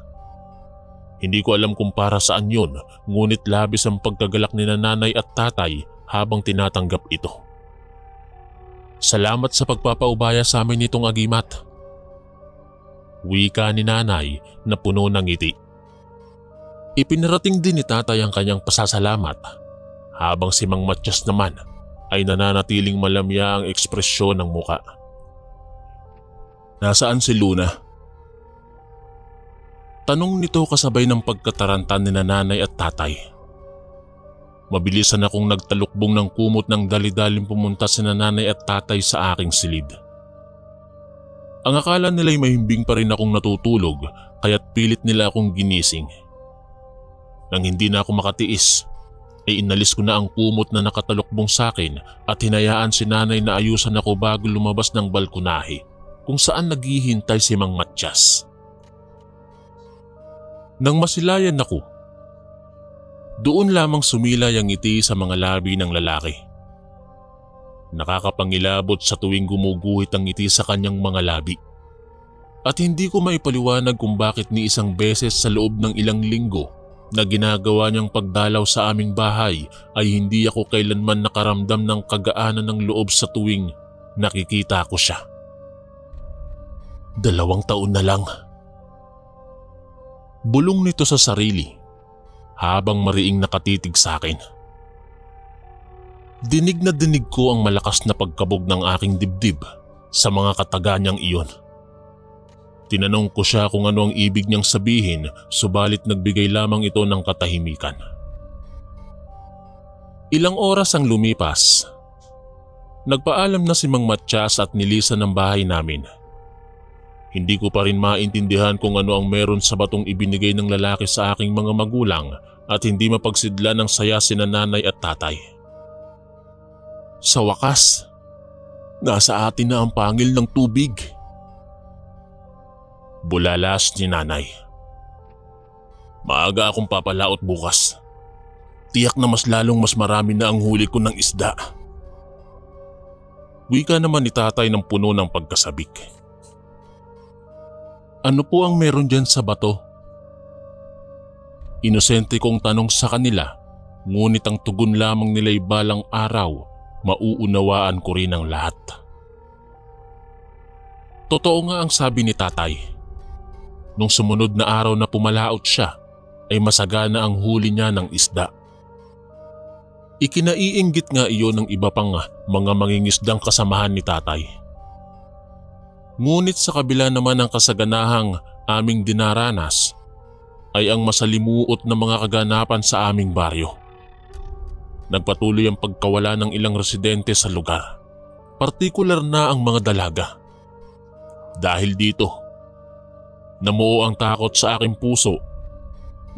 Hindi ko alam kung para saan yun, ngunit labis ang pagkagalak ni nanay at tatay habang tinatanggap ito. Salamat sa pagpapaubaya sa amin nitong agimat. Wika ni nanay na puno ng ngiti. Ipinarating din ni tatay ang kanyang pasasalamat habang si Mang Matyas naman ay nananatiling malamya ang ekspresyon ng muka. Nasaan si Luna? Tanong nito kasabay ng pagkataranta ni nanay at tatay. Mabilisan akong nagtalukbong ng kumot ng dali-daling pumunta si nanay at tatay sa aking silid. Ang akala nila'y mahimbing pa rin akong natutulog kaya't pilit nila akong ginising. Nang hindi na ako makatiis, ay inalis ko na ang kumot na nakatalukbong sa akin at hinayaan si nanay na ayusan ako bago lumabas ng balkonahe kung saan naghihintay si Mang Matyas. Nang masilayan ako, doon lamang sumilay ang ngiti sa mga labi ng lalaki. Nakakapangilabot sa tuwing gumuguhit ang ngiti sa kanyang mga labi. At hindi ko maipaliwanag kung bakit ni isang beses sa loob ng ilang linggo na ginagawa niyang pagdalaw sa aming bahay ay hindi ako kailanman nakaramdam ng kagaanan ng loob sa tuwing nakikita ko siya. 2 taon na lang. Bulong nito sa sarili habang mariing nakatitig sa akin. Dinig na dinig ko ang malakas na pagkabog ng aking dibdib sa mga kataga niyang iyon. Tinanong ko siya kung ano ang ibig niyang sabihin, subalit nagbigay lamang ito ng katahimikan. Ilang oras ang lumipas. Nagpaalam na si Mang Matyas at nilisan ang bahay namin. Hindi ko pa rin maintindihan kung ano ang meron sa batong ibinigay ng lalaki sa aking mga magulang at hindi mapagsidla ng saya si nanay at tatay. Sa wakas, nasa atin na ang pangil ng tubig. Bulalas ni nanay. Maaga akong papalaot bukas. Tiyak na mas marami na ang huli ko ng isda. Wika naman ni tatay ng puno ng pagkasabik. Ano po ang meron dyan sa bato? Inosente kong tanong sa kanila, ngunit ang tugon lamang nila'y balang araw, mauunawaan ko rin ang lahat. Totoo nga ang sabi ni tatay. Nung sumunod na araw na pumalaot siya, ay masagana ang huli niya ng isda. Ikinaiinggit nga iyon ng iba pang mga mangingisdang kasamahan ni tatay. Ngunit sa kabila naman ng kasaganahang aming dinaranas ay ang masalimuot na mga kaganapan sa aming baryo. Nagpatuloy ang pagkawala ng ilang residente sa lugar, partikular na ang mga dalaga. Dahil dito, namuo ang takot sa aking puso.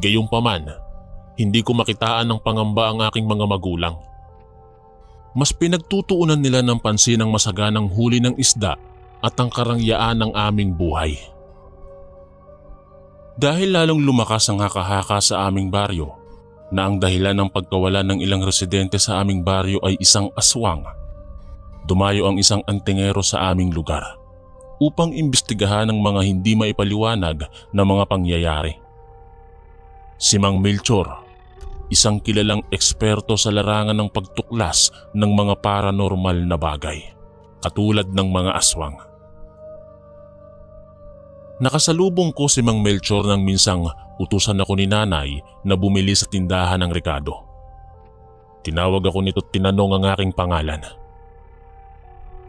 Gayunpaman, hindi ko makitaan ng pangamba ang aking mga magulang. Mas pinagtutuunan nila ng pansin ang masaganang huli ng isda at ang karangyaan ng aming buhay. Dahil lalong lumakas ang haka-haka sa aming baryo na ang dahilan ng pagkawala ng ilang residente sa aming baryo ay isang aswang, dumayo ang isang antingero sa aming lugar upang imbestigahan ang mga hindi maipaliwanag na mga pangyayari. Si Mang Melchor, isang kilalang eksperto sa larangan ng pagtuklas ng mga paranormal na bagay. katulad ng mga aswang. Nakasalubong ko si Mang Melchor nang minsang utusan ako ni nanay na bumili sa tindahan ng rekado. Tinawag ako nito at tinanong ang aking pangalan.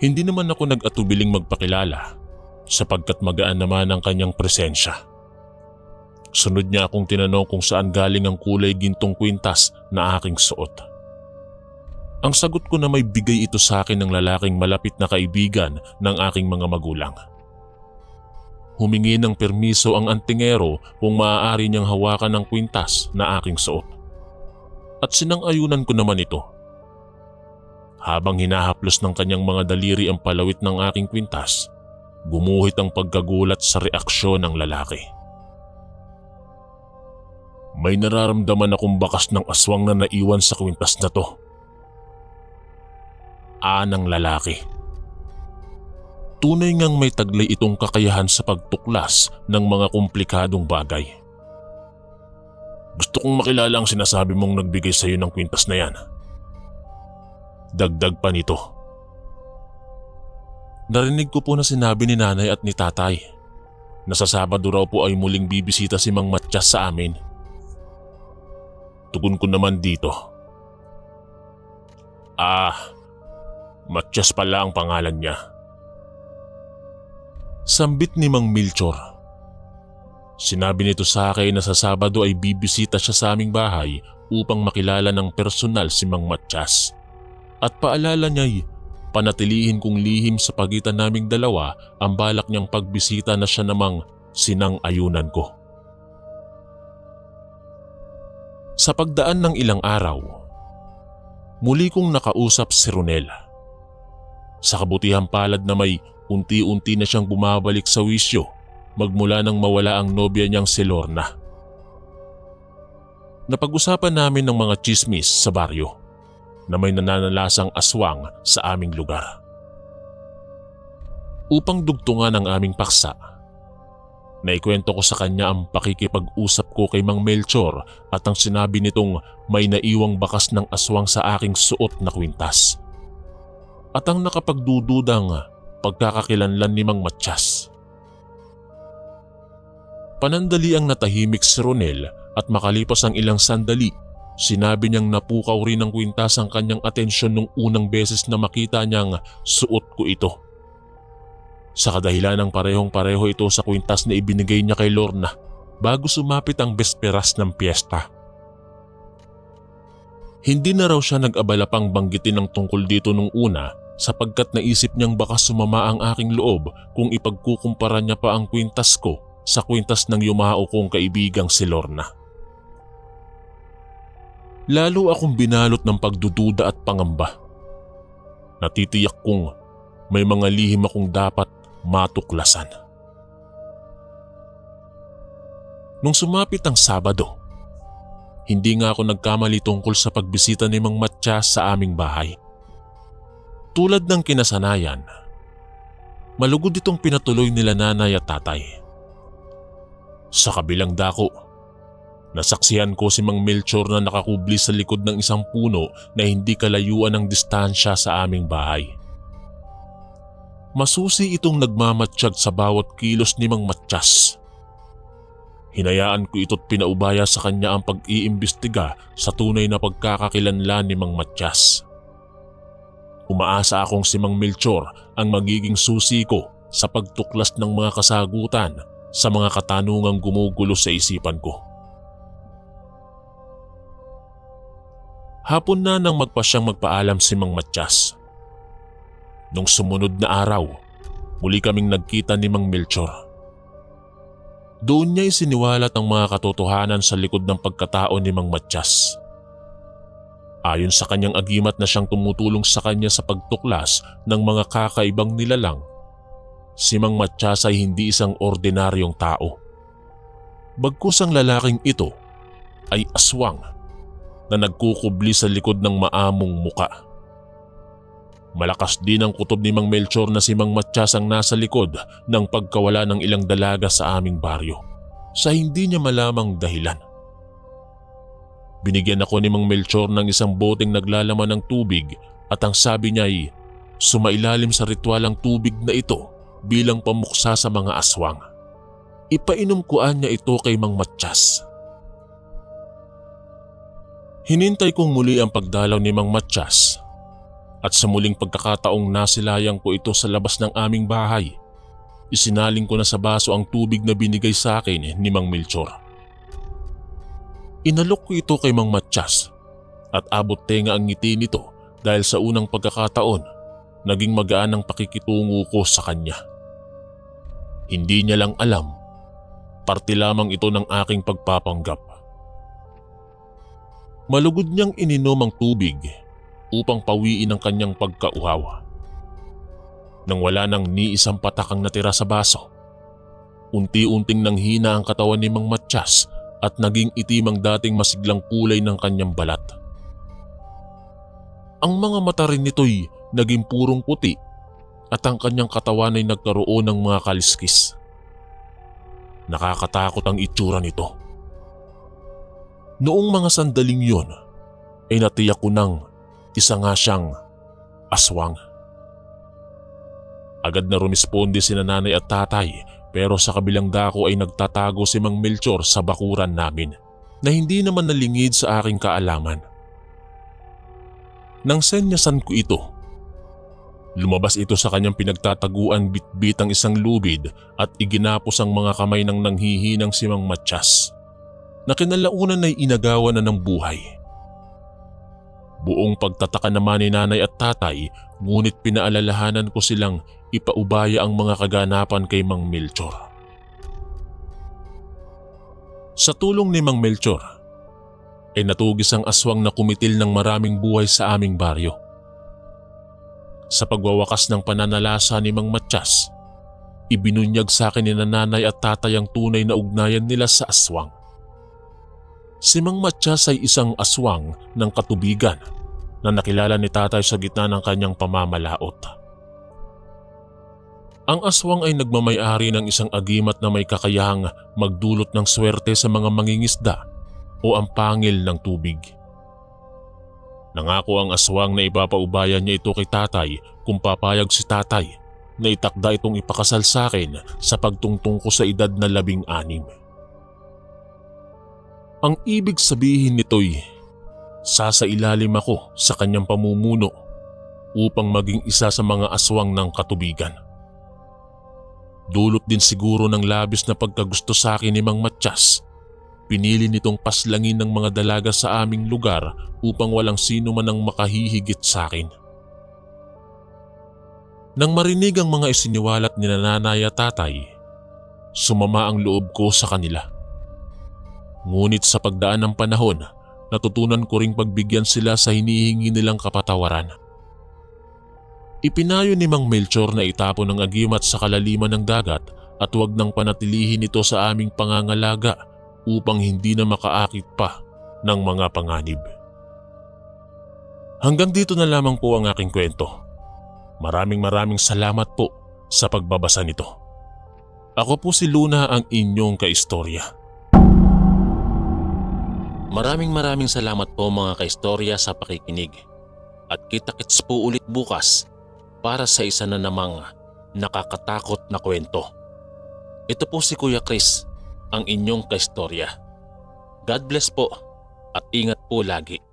Hindi naman ako nag-atubiling magpakilala sapagkat magaan naman ang kanyang presensya. Sunod niya akong tinanong kung saan galing ang kulay gintong kwintas na aking suot. Ang sagot ko na may bigay ito sa akin ng lalaking malapit na kaibigan ng aking mga magulang. Humingi ng permiso ang antingero kung maaari niyang hawakan ang kwintas na aking suot. At sinang-ayunan ko naman ito. Habang hinahaplos ng kanyang mga daliri ang palawit ng aking kwintas, gumuhit ang pagkagulat sa reaksyon ng lalaki. May nararamdaman akong bakas ng aswang na naiwan sa kwintas na to. Ng lalaki. Tunay ngang may taglay itong kakayahan sa pagtuklas ng mga komplikadong bagay. Gusto kong makilala ang sinasabi mong nagbigay sa iyo ng kwintas na yan. Dagdag pa nito. Narinig ko po na sinabi ni nanay at ni tatay na sa Sabado raw po ay muling bibisita si Mang Matyas sa amin. Tugon ko naman dito. Matyas pala ang pangalan niya. Sambit ni Mang Melchor. Sinabi nito sa akin na sa Sabado ay bibisita siya sa aming bahay upang makilala ng personal si Mang Matyas. At paalala niya'y panatilihin kong lihim sa pagitan naming dalawa ang balak niyang pagbisita na siya namang sinang-ayunan ko. Sa pagdaan ng ilang araw, muli kong nakausap si Ronel. Sa kabutihang palad na may unti-unti na siyang bumabalik sa wisyo magmula nang mawala ang nobya niyang si Lorna. Napag-usapan namin ng mga tsismis sa baryo na may nananalasang aswang sa aming lugar. Upang dugtungan ang aming paksa, naikwento ko sa kanya ang pakikipag-usap ko kay Mang Melchor at ang sinabi nitong may naiwang bakas ng aswang sa aking suot na kwintas. At ang nakapagdududang pagkakakilanlan ni Mang Matyas. Panandali ang natahimik si Ronel at makalipas ang ilang sandali, sinabi niyang napukaw rin ng kwintas ang kanyang atensyon nung unang beses na makita niyang suot ko ito. Sa kadahilan ng parehong-pareho ito sa kwintas na ibinigay niya kay Lorna bago sumapit ang besperas ng piyesta. Hindi na raw siya nag-abala pang banggitin ng tungkol dito nung una sapagkat naisip niyang baka sumama ang aking loob kung ipagkukumpara niya pa ang kwintas ko sa kwintas ng yumao kong kaibigang si Lorna. Lalo akong binalot ng pagdududa at pangamba. Natitiyak kong may mga lihim akong dapat matuklasan. Nung sumapit ang Sabado, hindi nga ako nagkamali tungkol sa pagbisita ni Mang Matyas sa aming bahay. Tulad ng kinasanayan, malugod itong pinatuloy nila nanay at tatay. Sa kabilang dako, nasaksihan ko si Mang Melchor na nakakubli sa likod ng isang puno na hindi kalayuan ng distansya sa aming bahay. Masusi itong nagmamatsyag sa bawat kilos ni Mang Matyas. Hinayaan ko ito't pinaubaya sa kanya ang pag-iimbestiga sa tunay na pagkakakilanlan ni Mang Matyas. Umaasa akong si Mang Melchor ang magiging susi ko sa pagtuklas ng mga kasagutan sa mga katanungang gumugulo sa isipan ko. Hapon na nang magpasyang magpaalam si Mang Matyas. Nung sumunod na araw, muli kaming nagkita ni Mang Melchor. Doon niya isiniwalat ang mga katotohanan sa likod ng pagkatao ni Mang Matyas. Ayon sa kanyang agimat na siyang tumutulong sa kanya sa pagtuklas ng mga kakaibang nilalang, si Mang Matyas ay hindi isang ordinaryong tao. Bagkus ang lalaking ito ay aswang na nagkukubli sa likod ng maamong muka. Malakas din ang kutob ni Mang Melchor na si Mang Matyas ang nasa likod ng pagkawala ng ilang dalaga sa aming baryo sa hindi niya malamang dahilan. Binigyan ako ni Mang Melchor ng isang boteng naglalaman ng tubig at ang sabi niya ay sumailalim sa ritual ang tubig na ito bilang pamuksa sa mga aswang. Ipainom ko niya ito kay Mang Matiyas. Hinintay kong muli ang pagdalaw ni Mang Matiyas at sa muling pagkakataong nasilayang ko ito sa labas ng aming bahay, isinaling ko na sa baso ang tubig na binigay sa akin ni Mang Melchor. Inalok ko ito kay Mang Matiyas at abot tenga ang ngiti nito dahil sa unang pagkakataon naging magaan ang pakikitungo ko sa kanya. Hindi niya lang alam, parte lamang ito ng aking pagpapanggap. Malugod niyang ininom ang tubig upang pawiin ang kanyang pagkauhaw. Nang wala nang ni isang patak ang natira sa baso, unti-unting nanghina ang katawan ni Mang Matiyas at naging itim ang dating masiglang kulay ng kanyang balat. Ang mga mata rin nito'y naging purong puti at ang kanyang katawan ay nagkaroon ng mga kaliskis. Nakakatakot ang itsura nito. Noong mga sandaling yon ay natiyak ko nang isa nga siyang aswang. Agad na rumisponde sina nanay at tatay pero sa kabilang dako ay nagtatago si Mang Melchor sa bakuran namin na hindi naman nalingid sa aking kaalaman. Nang senyasan ko ito, lumabas ito sa kanyang pinagtataguan bitbit ang isang lubid at iginapos ang mga kamay ng nanghihinang si Mang Matiyas na kinalaunan ay inagawan na ng buhay. Buong pagtataka naman ni nanay at tatay ngunit pinaalalahanan ko silang ipaubaya ang mga kaganapan kay Mang Melchor. Sa tulong ni Mang Melchor ay natugis ang aswang na kumitil ng maraming buhay sa aming baryo. Sa pagwawakas ng pananalasa ni Mang Matiyas, ibinunyag sa akin ni nanay at tatay ang tunay na ugnayan nila sa aswang. Si Mang Matiyas ay isang aswang ng katubigan na nakilala ni tatay sa gitna ng kanyang pamamalaot. Ang aswang ay nagmamay-ari ng isang agimat na may kakayahang magdulot ng swerte sa mga mangingisda o ang pangil ng tubig. Nangako ang aswang na ipapaubaya niya ito kay tatay kung papayag si tatay na itakda itong ipakasal sa akin sa pagtungtong ko sa edad na 16. Ang ibig sabihin nito'y sasailalim ako sa kanyang pamumuno upang maging isa sa mga aswang ng katubigan. Dulot din siguro ng labis na pagkagusto sa akin ni Mang Matiyas, pinili nitong paslangin ng mga dalaga sa aming lugar upang walang sino man ang makahihigit sa akin. Nang marinig ang mga isiniwalat ni nanay at tatay, sumama ang loob ko sa kanila. Ngunit sa pagdaan ng panahon, natutunan ko ring pagbigyan sila sa hinihingi nilang kapatawaran. Ipinayo ni Mang Melchor na itapon ang agimat sa kalaliman ng dagat at huwag nang panatilihin ito sa aming pangangalaga upang hindi na makaakit pa ng mga panganib. Hanggang dito na lamang po ang aking kwento. Maraming salamat po sa pagbabasa nito. Ako po si Luna, ang inyong kaistorya. Maraming salamat po mga kaistorya sa pakikinig. At kita-kits po ulit bukas para sa isa na namang nakakatakot na kwento. Ito po si Kuya Chris, ang inyong kaistorya. God bless po at ingat po lagi.